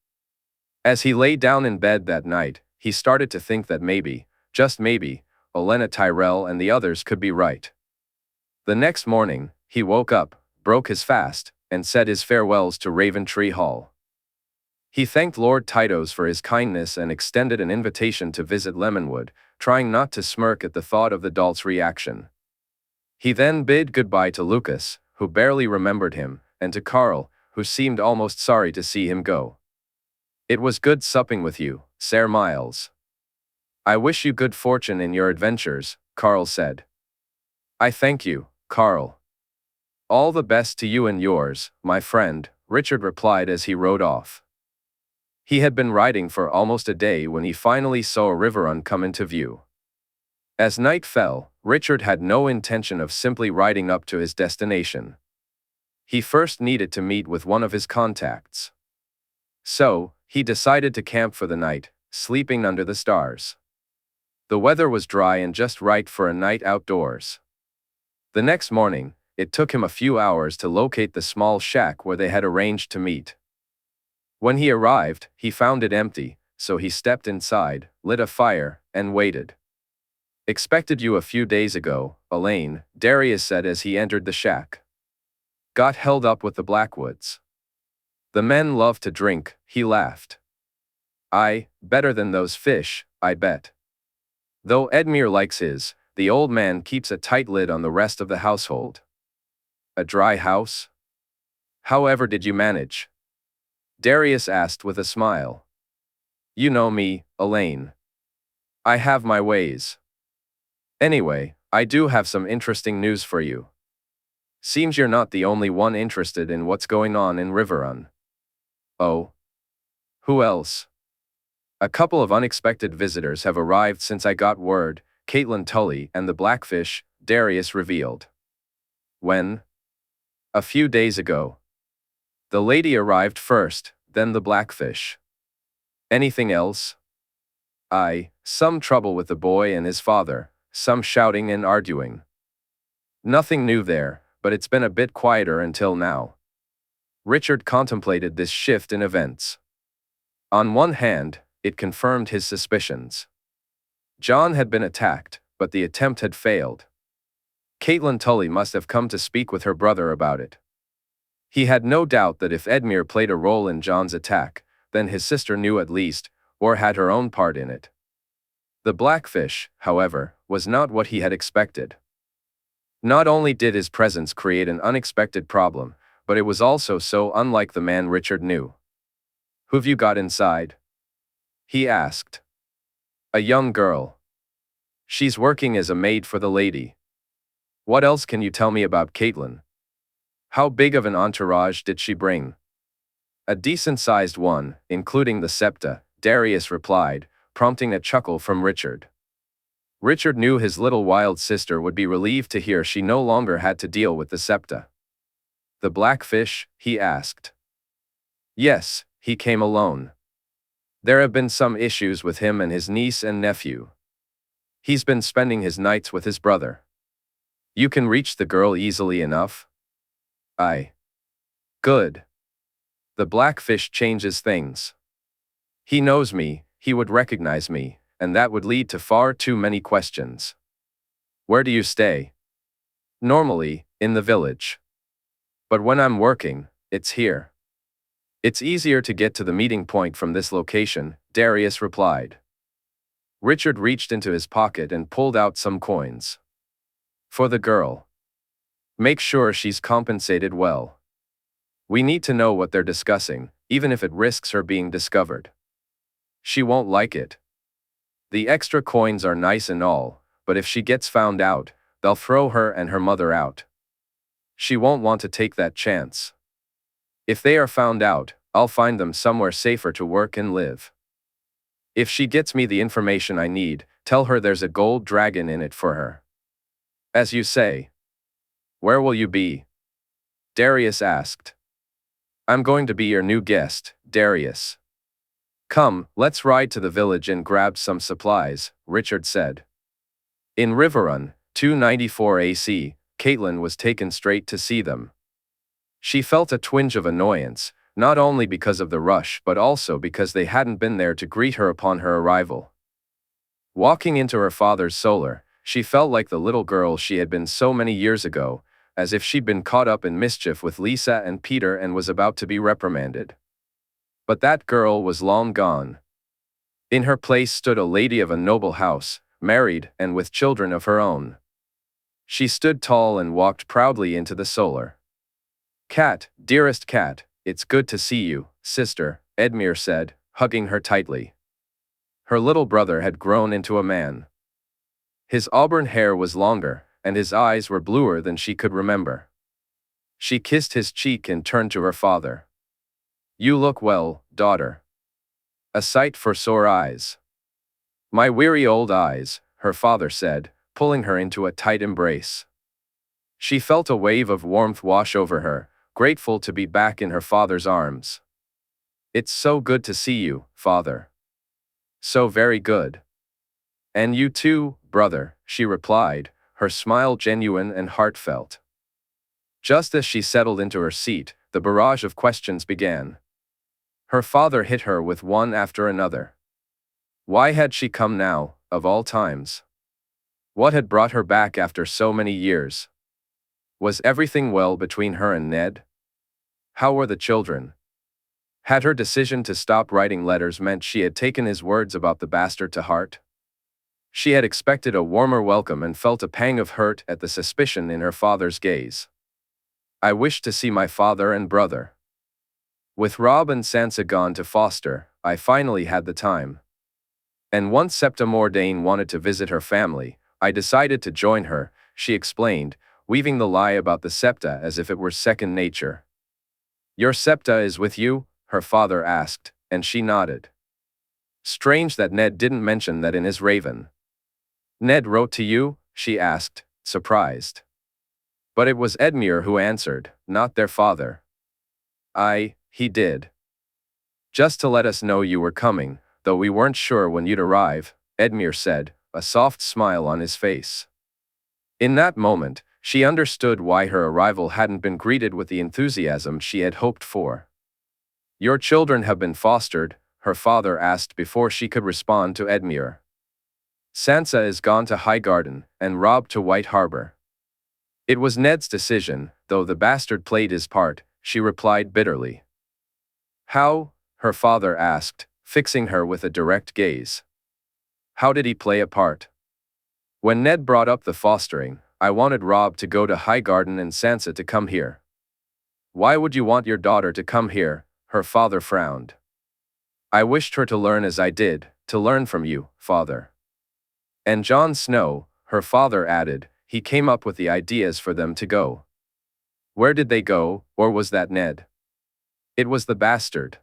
As he lay down in bed that night, he started to think that maybe, just maybe, Olenna Tyrell and the others could be right. The next morning, he woke up, broke his fast, and said his farewells to Raventree Hall. He thanked Lord Tytos for his kindness and extended an invitation to visit Lemonwood, trying not to smirk at the thought of the dolt's reaction. He then bid goodbye to Lucas, who barely remembered him, and to Carl, who seemed almost sorry to see him go. It was good supping with you, Sir Miles. I wish you good fortune in your adventures, Carl said. I thank you, Carl. All the best to you and yours, my friend, Richard replied as he rode off. He had been riding for almost a day when he finally saw a riverrun come into view. As night fell, Richard had no intention of simply riding up to his destination. He first needed to meet with one of his contacts. So, he decided to camp for the night, sleeping under the stars. The weather was dry and just right for a night outdoors. The next morning, it took him a few hours to locate the small shack where they had arranged to meet. When he arrived, he found it empty, so he stepped inside, lit a fire, and waited. Expected you a few days ago, Elaine, Darius said as he entered the shack. Got held up with the Blackwoods. The men love to drink, he laughed. Better than those fish, I bet. Though Edmure likes his, the old man keeps a tight lid on the rest of the household. A dry house? However did you manage? Darius asked with a smile. You know me, Elaine. I have my ways. Anyway, I do have some interesting news for you. Seems you're not the only one interested in what's going on in Riverrun. Oh? Who else? A couple of unexpected visitors have arrived since I got word, Caitlin Tully and the Blackfish, Darius revealed. When? A few days ago. The lady arrived first, then the Blackfish. Anything else? Some trouble with the boy and his father, some shouting and arguing. Nothing new there, but it's been a bit quieter until now. Richard contemplated this shift in events. On one hand, it confirmed his suspicions. Jon had been attacked, but the attempt had failed. Caitlin Tully must have come to speak with her brother about it. He had no doubt that if Edmure played a role in Jon's attack, then his sister knew at least, or had her own part in it. The Blackfish, however, was not what he had expected. Not only did his presence create an unexpected problem, but it was also so unlike the man Richard knew. Who've you got inside? He asked. A young girl. She's working as a maid for the lady. What else can you tell me about Caitlin? How big of an entourage did she bring? A decent-sized one, including the septa, Darius replied, prompting a chuckle from Richard. Richard knew his little wild sister would be relieved to hear she no longer had to deal with the septa. The Blackfish, he asked. Yes, he came alone. There have been some issues with him and his niece and nephew. He's been spending his nights with his brother. You can reach the girl easily enough? Aye. Good. The Blackfish changes things. He knows me, he would recognize me, and that would lead to far too many questions. Where do you stay? Normally, in the village. But when I'm working, it's here. It's easier to get to the meeting point from this location, Darius replied. Richard reached into his pocket and pulled out some coins. For the girl. Make sure she's compensated well. We need to know what they're discussing, even if it risks her being discovered. She won't like it. The extra coins are nice and all, but if she gets found out, they'll throw her and her mother out. She won't want to take that chance. If they are found out, I'll find them somewhere safer to work and live. If she gets me the information I need, tell her there's a gold dragon in it for her. As you say. Where will you be? Darius asked. I'm going to be your new guest, Darius. Come, let's ride to the village and grab some supplies, Richard said. In Riverrun, 294 AC, Catelyn was taken straight to see them. She felt a twinge of annoyance, not only because of the rush but also because they hadn't been there to greet her upon her arrival. Walking into her father's solar, she felt like the little girl she had been so many years ago, as if she'd been caught up in mischief with Lisa and Peter and was about to be reprimanded. But that girl was long gone. In her place stood a lady of a noble house, married and with children of her own. She stood tall and walked proudly into the solar. Cat, dearest Cat, it's good to see you, sister, Edmure said, hugging her tightly. Her little brother had grown into a man. His auburn hair was longer, and his eyes were bluer than she could remember. She kissed his cheek and turned to her father. You look well, daughter. A sight for sore eyes. My weary old eyes, her father said, pulling her into a tight embrace. She felt a wave of warmth wash over her, grateful to be back in her father's arms. It's so good to see you, father. So very good. And you too, brother, she replied, her smile genuine and heartfelt. Just as she settled into her seat, the barrage of questions began. Her father hit her with one after another. Why had she come now, of all times? What had brought her back after so many years? Was everything well between her and Ned? How were the children? Had her decision to stop writing letters meant she had taken his words about the bastard to heart? She had expected a warmer welcome and felt a pang of hurt at the suspicion in her father's gaze. I wished to see my father and brother. With Robb and Sansa gone to Foster, I finally had the time. And once Septa Mordane wanted to visit her family, I decided to join her, she explained, weaving the lie about the Septa as if it were second nature. Your Septa is with you? Her father asked, and she nodded. Strange that Ned didn't mention that in his Raven. Ned wrote to you? She asked, surprised. But it was Edmure who answered, not their father. He did. Just to let us know you were coming, though we weren't sure when you'd arrive, Edmure said, a soft smile on his face. In that moment, she understood why her arrival hadn't been greeted with the enthusiasm she had hoped for. Your children have been fostered, her father asked before she could respond to Edmure. Sansa is gone to Highgarden, and Robb to White Harbor. It was Ned's decision, though the bastard played his part, she replied bitterly. How? Her father asked, fixing her with a direct gaze. How did he play a part? When Ned brought up the fostering, I wanted Robb to go to Highgarden and Sansa to come here. Why would you want your daughter to come here? Her father frowned. I wished her to learn as I did, to learn from you, father. And Jon Snow, her father added, he came up with the ideas for them to go. Where did they go, or was that Ned? It was the bastard.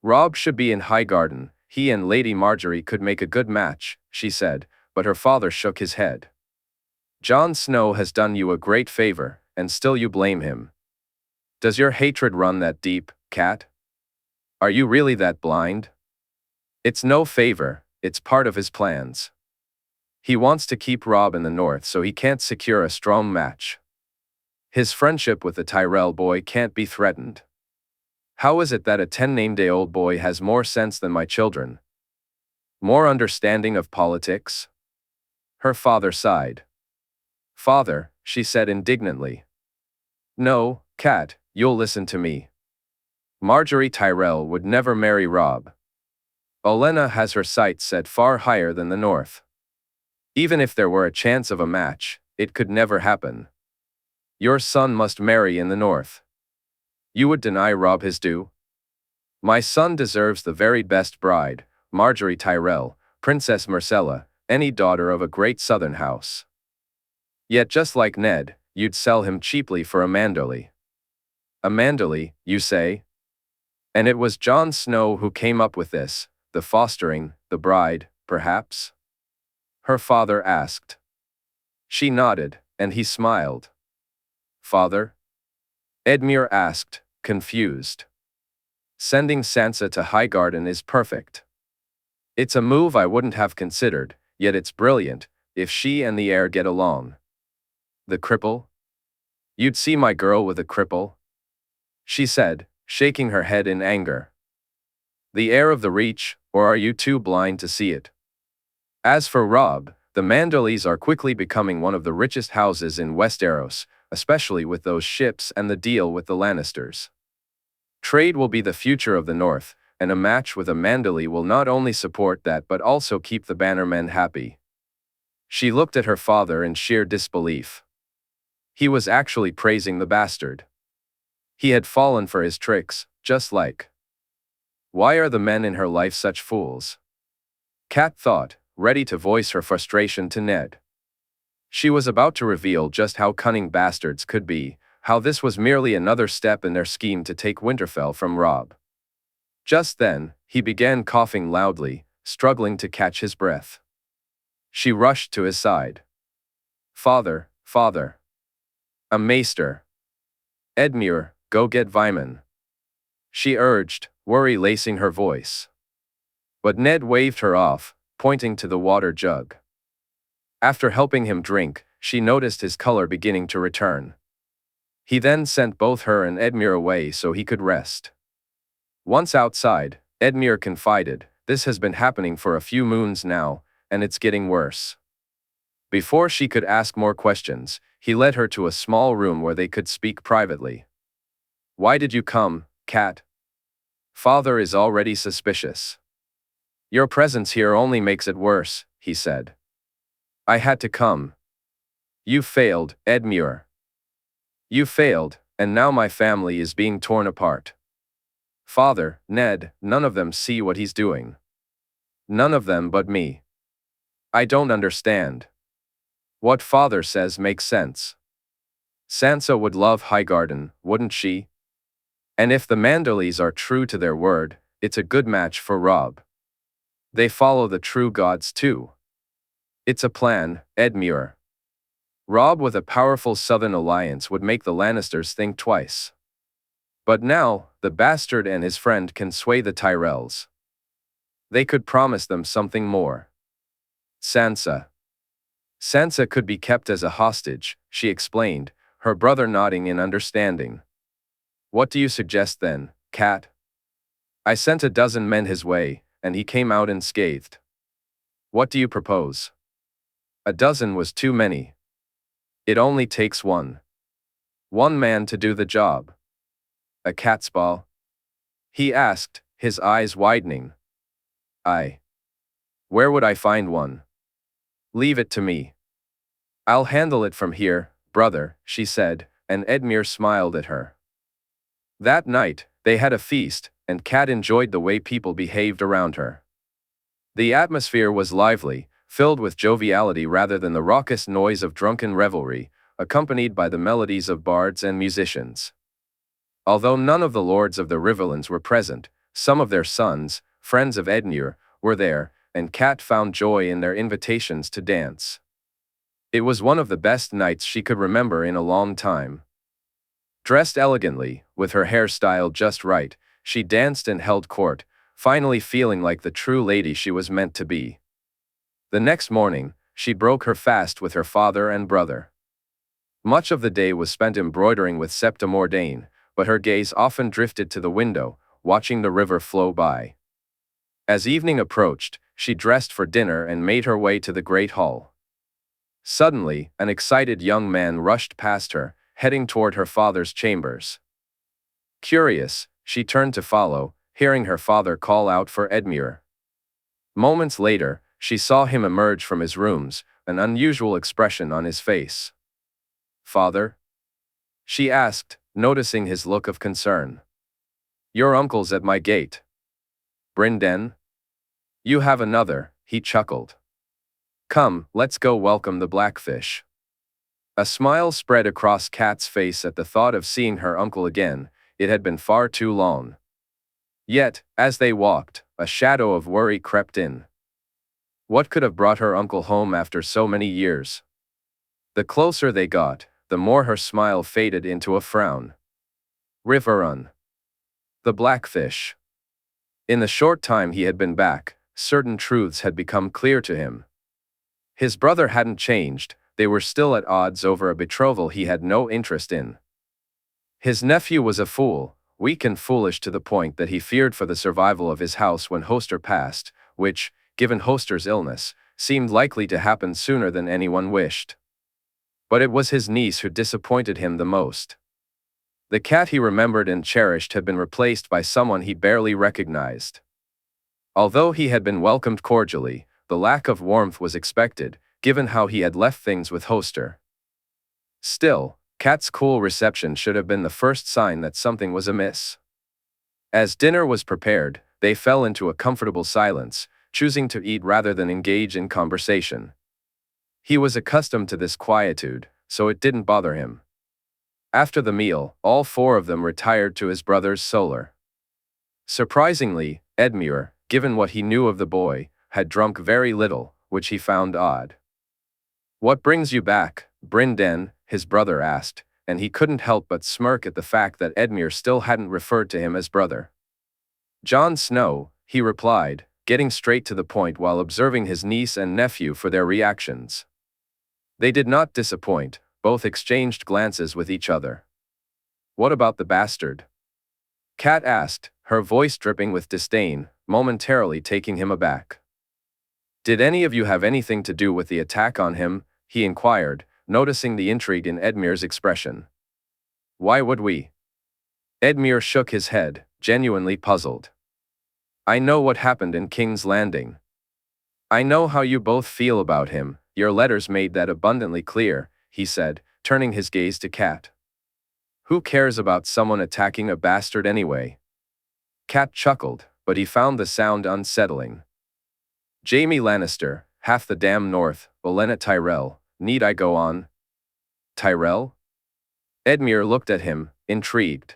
Robb should be in Highgarden, he and Lady Margaery could make a good match, she said, but her father shook his head. Jon Snow has done you a great favor, and still you blame him. Does your hatred run that deep, Cat? Are you really that blind? It's no favor, it's part of his plans. He wants to keep Robb in the north so he can't secure a strong match. His friendship with the Tyrell boy can't be threatened. How is it that a 10-nameday-old boy has more sense than my children? More understanding of politics? Her father sighed. Father, she said indignantly. No, Cat, you'll listen to me. Margaery Tyrell would never marry Robb. Olenna has her sights set far higher than the north. Even if there were a chance of a match, it could never happen. Your son must marry in the north. You would deny Robb his due? My son deserves the very best bride, Margaery Tyrell, Princess Myrcella, any daughter of a great southern house. Yet just like Ned, you'd sell him cheaply for a manderly. A manderly, you say? And it was Jon Snow who came up with this, the fostering, the bride, perhaps? Her father asked. She nodded, and he smiled. Father? Edmure asked, confused. Sending Sansa to Highgarden is perfect. It's a move I wouldn't have considered, yet it's brilliant, if she and the heir get along. The cripple? You'd see my girl with a cripple? She said, shaking her head in anger. The heir of the Reach, or are you too blind to see it? As for Robb, the Manderleys are quickly becoming one of the richest houses in Westeros, especially with those ships and the deal with the Lannisters. Trade will be the future of the North, and a match with a Manderley will not only support that but also keep the Bannermen happy. She looked at her father in sheer disbelief. He was actually praising the bastard. He had fallen for his tricks, just like. Why are the men in her life such fools? Cat thought, ready to voice her frustration to Ned. She was about to reveal just how cunning bastards could be, how this was merely another step in their scheme to take Winterfell from Robb. Just then, he began coughing loudly, struggling to catch his breath. She rushed to his side. Father, father. A maester. Edmure, go get Vyman. She urged, worry lacing her voice. But Ned waved her off, pointing to the water jug. After helping him drink, she noticed his color beginning to return. He then sent both her and Edmure away so he could rest. Once outside, Edmure confided, this has been happening for a few moons now, and it's getting worse. Before she could ask more questions, he led her to a small room where they could speak privately. Why did you come, Cat? Father is already suspicious. Your presence here only makes it worse, he said. I had to come. You failed, Edmure. You failed, and now my family is being torn apart. Father, Ned, none of them see what he's doing. None of them but me. I don't understand. What father says makes sense. Sansa would love Highgarden, wouldn't she? And if the Manderleys are true to their word, it's a good match for Robb. They follow the true gods too. It's a plan, Edmure. Robb with a powerful southern alliance would make the Lannisters think twice. But now, the bastard and his friend can sway the Tyrells. They could promise them something more. Sansa. Sansa could be kept as a hostage, she explained, her brother nodding in understanding. What do you suggest then, Cat? I sent a dozen men his way, and he came out unscathed. What do you propose? A dozen was too many. It only takes one. One man to do the job. A catspaw? He asked, his eyes widening. Where would I find one? Leave it to me. I'll handle it from here, brother, she said, and Edmure smiled at her. That night, they had a feast, and Cat enjoyed the way people behaved around her. The atmosphere was lively, filled with joviality rather than the raucous noise of drunken revelry, accompanied by the melodies of bards and musicians. Although none of the lords of the Riverlands were present, some of their sons, friends of Edmure, were there, and Cat found joy in their invitations to dance. It was one of the best nights she could remember in a long time. Dressed elegantly, with her hairstyle just right, she danced and held court, finally feeling like the true lady she was meant to be. The next morning, she broke her fast with her father and brother. Much of the day was spent embroidering with Septa Mordain, but her gaze often drifted to the window, watching the river flow by. As evening approached, she dressed for dinner and made her way to the great hall. Suddenly, an excited young man rushed past her, heading toward her father's chambers. Curious, she turned to follow, hearing her father call out for Edmure. Moments later, she saw him emerge from his rooms, an unusual expression on his face. "Father?" she asked, noticing his look of concern. "Your uncle's at my gate." "Brynden?" "You have another," he chuckled. "Come, let's go welcome the Blackfish." A smile spread across Kat's face at the thought of seeing her uncle again. It had been far too long. Yet, as they walked, a shadow of worry crept in. What could have brought her uncle home after so many years? The closer they got, the more her smile faded into a frown. Riverrun. The Blackfish. In the short time he had been back, certain truths had become clear to him. His brother hadn't changed, they were still at odds over a betrothal he had no interest in. His nephew was a fool, weak and foolish to the point that he feared for the survival of his house when Hoster passed, which, given Hoster's illness, seemed likely to happen sooner than anyone wished. But it was his niece who disappointed him the most. The cat he remembered and cherished had been replaced by someone he barely recognized. Although he had been welcomed cordially, the lack of warmth was expected, given how he had left things with Hoster. Still, Kat's cool reception should have been the first sign that something was amiss. As dinner was prepared, they fell into a comfortable silence, choosing to eat rather than engage in conversation. He was accustomed to this quietude, so it didn't bother him. After the meal, all four of them retired to his brother's solar. Surprisingly, Edmure, given what he knew of the boy, had drunk very little, which he found odd. "What brings you back, Brynden?" his brother asked, and he couldn't help but smirk at the fact that Edmure still hadn't referred to him as brother. "Jon Snow," he replied, getting straight to the point while observing his niece and nephew for their reactions. They did not disappoint, both exchanged glances with each other. "What about the bastard?" Kat asked, her voice dripping with disdain, momentarily taking him aback. "Did any of you have anything to do with the attack on him?" he inquired, noticing the intrigue in Edmure's expression. "Why would we?" Edmure shook his head, genuinely puzzled. "I know what happened in King's Landing. I know how you both feel about him, your letters made that abundantly clear," he said, turning his gaze to Kat. "Who cares about someone attacking a bastard anyway?" Kat chuckled, but he found the sound unsettling. "Jaime Lannister, half the damn North, Olenna Tyrell, need I go on?" "Tyrell?" Edmure looked at him, intrigued.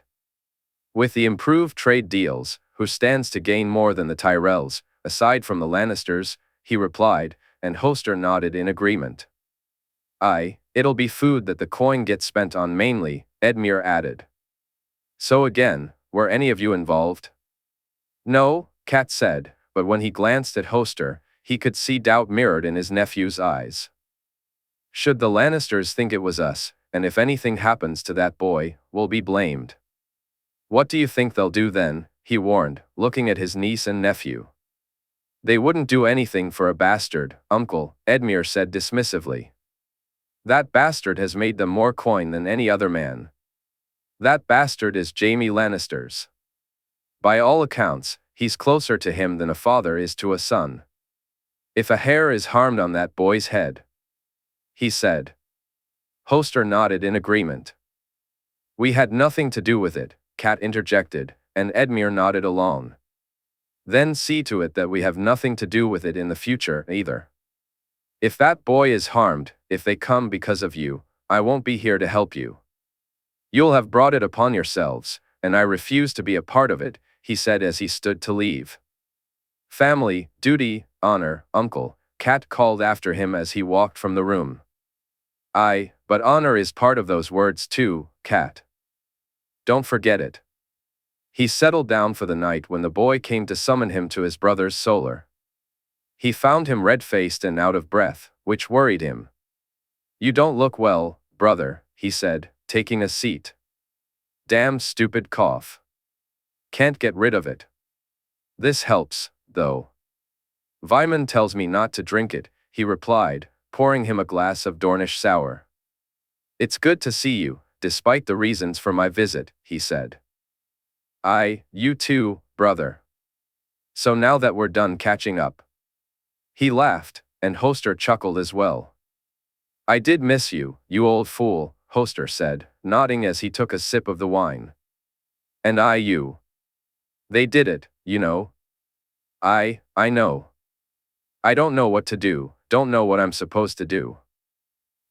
"With the improved trade deals, who stands to gain more than the Tyrells, aside from the Lannisters?" he replied, and Hoster nodded in agreement. "Aye, it'll be food that the coin gets spent on mainly," Edmure added. "So again, were any of you involved?" "No," Kat said, but when he glanced at Hoster, he could see doubt mirrored in his nephew's eyes. "Should the Lannisters think it was us, and if anything happens to that boy, we'll be blamed." "What do you think they'll do then?" he warned, looking at his niece and nephew. "They wouldn't do anything for a bastard, uncle," Edmure said dismissively. "That bastard has made them more coin than any other man. That bastard is Jaime Lannister's. By all accounts, he's closer to him than a father is to a son. If a hair is harmed on that boy's head," he said. Hoster nodded in agreement. "We had nothing to do with it," Kat interjected, and Edmure nodded along. "Then see to it that we have nothing to do with it in the future either. If that boy is harmed, if they come because of you, I won't be here to help you. You'll have brought it upon yourselves, and I refuse to be a part of it," he said as he stood to leave. "Family, duty, honor, uncle," Kat called after him as he walked from the room. "Aye, but honor is part of those words too, Kat. Don't forget it." He settled down for the night when the boy came to summon him to his brother's solar. He found him red-faced and out of breath, which worried him. "You don't look well, brother," he said, taking a seat. "Damn stupid cough. Can't get rid of it. This helps, though. Vyman tells me not to drink it," he replied, pouring him a glass of Dornish sour. "It's good to see you, despite the reasons for my visit," he said. You too, brother. So now that we're done catching up." He laughed, and Hoster chuckled as well. "I did miss you, you old fool," Hoster said, nodding as he took a sip of the wine. "And you. They did it, you know." I know. I don't know what to do, don't know what I'm supposed to do."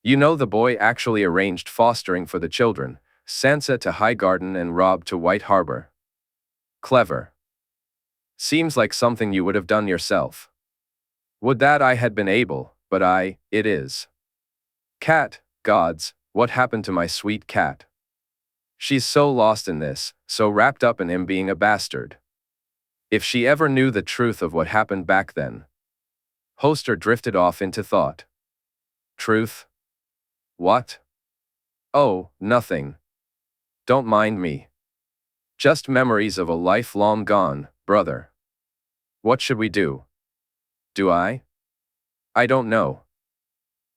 You know, the boy actually arranged fostering for the children, Sansa to Highgarden and Robb to White Harbor. Clever. Seems like something you would have done yourself. Would that I had been able, but it is. Cat, gods, what happened to my sweet cat? She's so lost in this, so wrapped up in him being a bastard. If she ever knew the truth of what happened back then." Hoster drifted off into thought. "Truth? What?" "Oh, nothing. Don't mind me. Just memories of a life long gone, brother. What should we do?" "Do I? I don't know.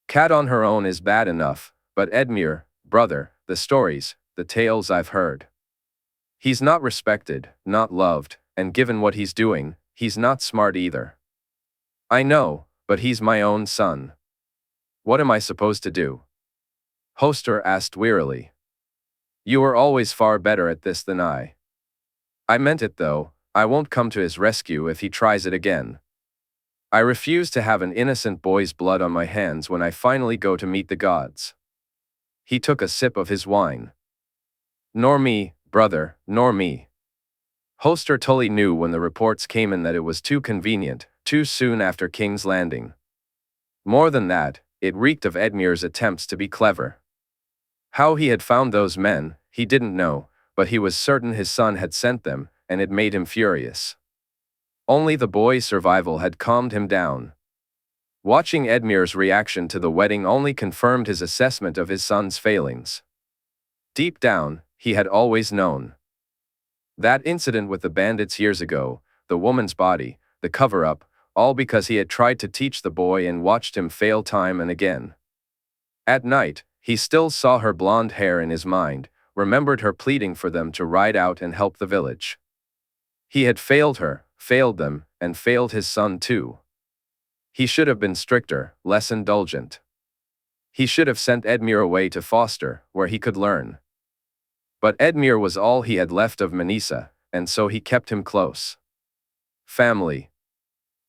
Cat on her own is bad enough, but Edmure, brother, the stories, the tales I've heard. He's not respected, not loved, and given what he's doing, he's not smart either." "I know, but he's my own son. What am I supposed to do?" Hoster asked wearily. "You were always far better at this than I. I meant it though, I won't come to his rescue if he tries it again. I refuse to have an innocent boy's blood on my hands when I finally go to meet the gods." He took a sip of his wine. "Nor me, brother, nor me." Hoster Tully knew when the reports came in that it was too convenient, too soon after King's Landing. More than that, it reeked of Edmure's attempts to be clever. How he had found those men, he didn't know, but he was certain his son had sent them, and it made him furious. Only the boy's survival had calmed him down. Watching Edmure's reaction to the wedding only confirmed his assessment of his son's failings. Deep down, he had always known. That incident with the bandits years ago, the woman's body, the cover-up, all because he had tried to teach the boy and watched him fail time and again. At night, he still saw her blonde hair in his mind, remembered her pleading for them to ride out and help the village. He had failed her, failed them, and failed his son too. He should have been stricter, less indulgent. He should have sent Edmure away to foster, where he could learn. But Edmure was all he had left of Manisa, and so he kept him close. Family.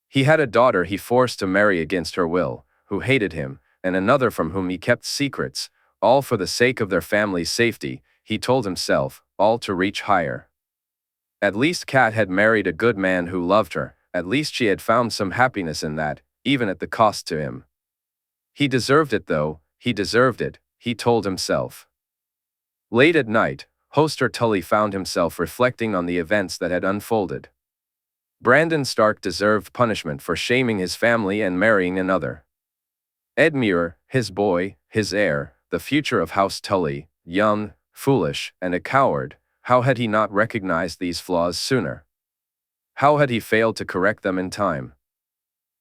He had a daughter he forced to marry against her will, who hated him, and another from whom he kept secrets, all for the sake of their family's safety, he told himself, all to reach higher. At least Kat had married a good man who loved her, at least she had found some happiness in that, even at the cost to him. He deserved it though, he deserved it, he told himself. Late at night, Hoster Tully found himself reflecting on the events that had unfolded. Brandon Stark deserved punishment for shaming his family and marrying another. Edmure, his boy, his heir, the future of House Tully, young, foolish, and a coward, how had he not recognized these flaws sooner? How had he failed to correct them in time?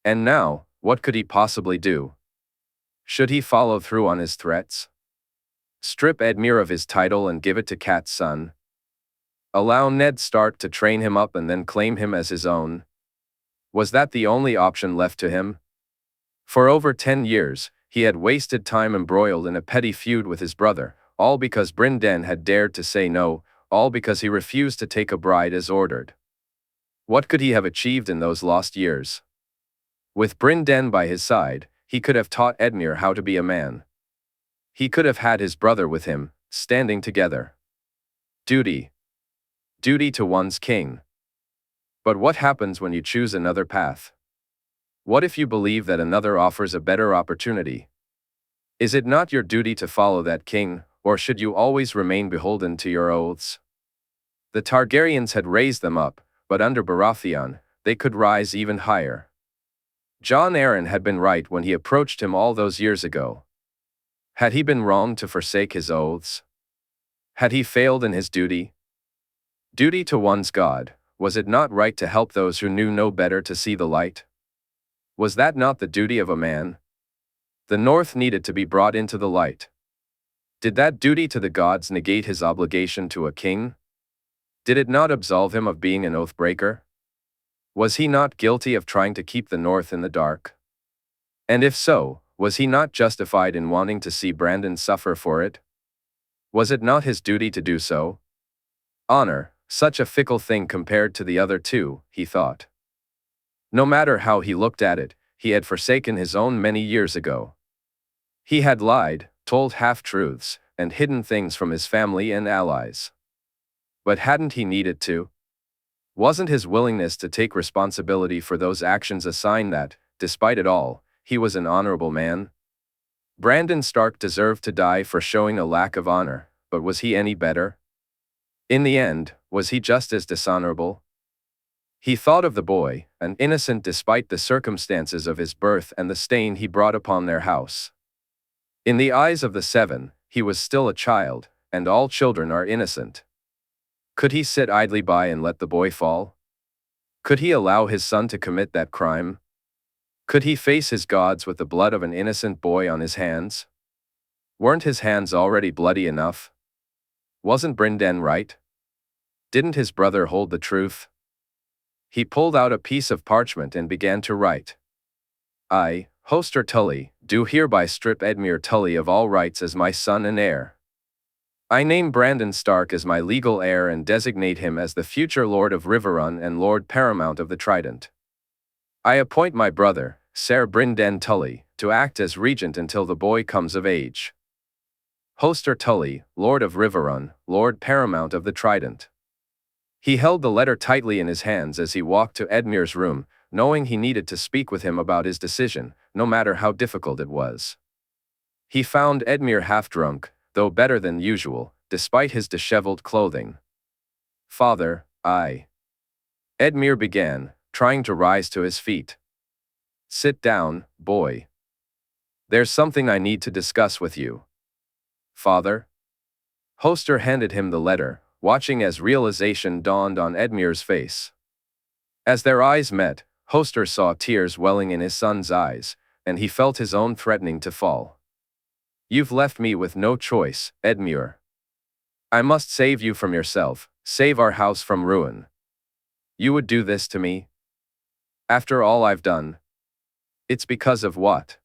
And now, what could he possibly do? Should he follow through on his threats? Strip Edmure of his title and give it to Kat's son? Allow Ned Stark to train him up and then claim him as his own? Was that the only option left to him? For over 10 years, he had wasted time embroiled in a petty feud with his brother, all because Bryn Den had dared to say no, all because he refused to take a bride as ordered. What could he have achieved in those lost years? With Bryn Den by his side, he could have taught Edmure how to be a man. He could have had his brother with him, standing together. Duty. Duty to one's king. But what happens when you choose another path? What if you believe that another offers a better opportunity? Is it not your duty to follow that king, or should you always remain beholden to your oaths? The Targaryens had raised them up, but under Baratheon, they could rise even higher. Jon Arryn had been right when he approached him all those years ago. Had he been wrong to forsake his oaths? Had he failed in his duty? Duty to one's God, was it not right to help those who knew no better to see the light? Was that not the duty of a man? The North needed to be brought into the light. Did that duty to the gods negate his obligation to a king? Did it not absolve him of being an oath-breaker? Was he not guilty of trying to keep the North in the dark? And if so, was he not justified in wanting to see Brandon suffer for it? Was it not his duty to do so? Honor, such a fickle thing compared to the other two, he thought. No matter how he looked at it, he had forsaken his own many years ago. He had lied, told half-truths, and hidden things from his family and allies. But hadn't he needed to? Wasn't his willingness to take responsibility for those actions a sign that, despite it all, he was an honorable man? Brandon Stark deserved to die for showing a lack of honor, but was he any better? In the end, was he just as dishonorable? He thought of the boy, an innocent despite the circumstances of his birth and the stain he brought upon their house. In the eyes of the Seven, he was still a child, and all children are innocent. Could he sit idly by and let the boy fall? Could he allow his son to commit that crime? Could he face his gods with the blood of an innocent boy on his hands? Weren't his hands already bloody enough? Wasn't Brynden right? Didn't his brother hold the truth? He pulled out a piece of parchment and began to write. I, Hoster Tully, do hereby strip Edmure Tully of all rights as my son and heir. I name Brandon Stark as my legal heir and designate him as the future Lord of Riverrun and Lord Paramount of the Trident. I appoint my brother, Ser Brynden Tully, to act as regent until the boy comes of age. Hoster Tully, Lord of Riverrun, Lord Paramount of the Trident. He held the letter tightly in his hands as he walked to Edmure's room, knowing he needed to speak with him about his decision, no matter how difficult it was. He found Edmure half-drunk, though better than usual, despite his disheveled clothing. Father, Edmure began, trying to rise to his feet. Sit down, boy. There's something I need to discuss with you. Father? Hoster handed him the letter, watching as realization dawned on Edmure's face. As their eyes met, Hoster saw tears welling in his son's eyes, and he felt his own threatening to fall. You've left me with no choice, Edmure. I must save you from yourself, save our house from ruin. You would do this to me? After all I've done? It's because of what?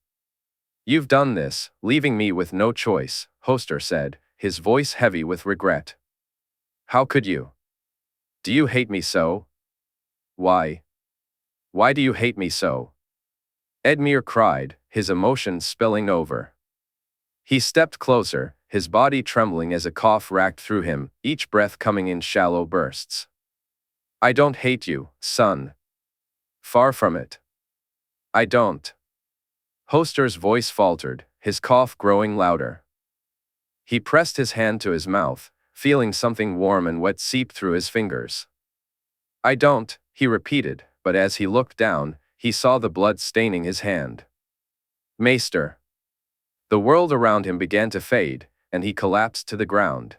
You've done this, leaving me with no choice, Hoster said, his voice heavy with regret. How could you? Do you hate me so? Why? Why do you hate me so? Edmure cried, his emotions spilling over. He stepped closer, his body trembling as a cough racked through him, each breath coming in shallow bursts. I don't hate you, son. Far from it. I don't. Hoster's voice faltered, his cough growing louder. He pressed his hand to his mouth, feeling something warm and wet seep through his fingers. I don't, he repeated, but as he looked down, he saw the blood staining his hand. Maester. The world around him began to fade, and he collapsed to the ground.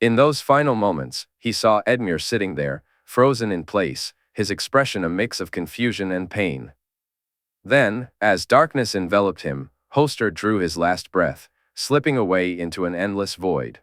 In those final moments, he saw Edmure sitting there, frozen in place, his expression a mix of confusion and pain. Then, as darkness enveloped him, Hoster drew his last breath, slipping away into an endless void.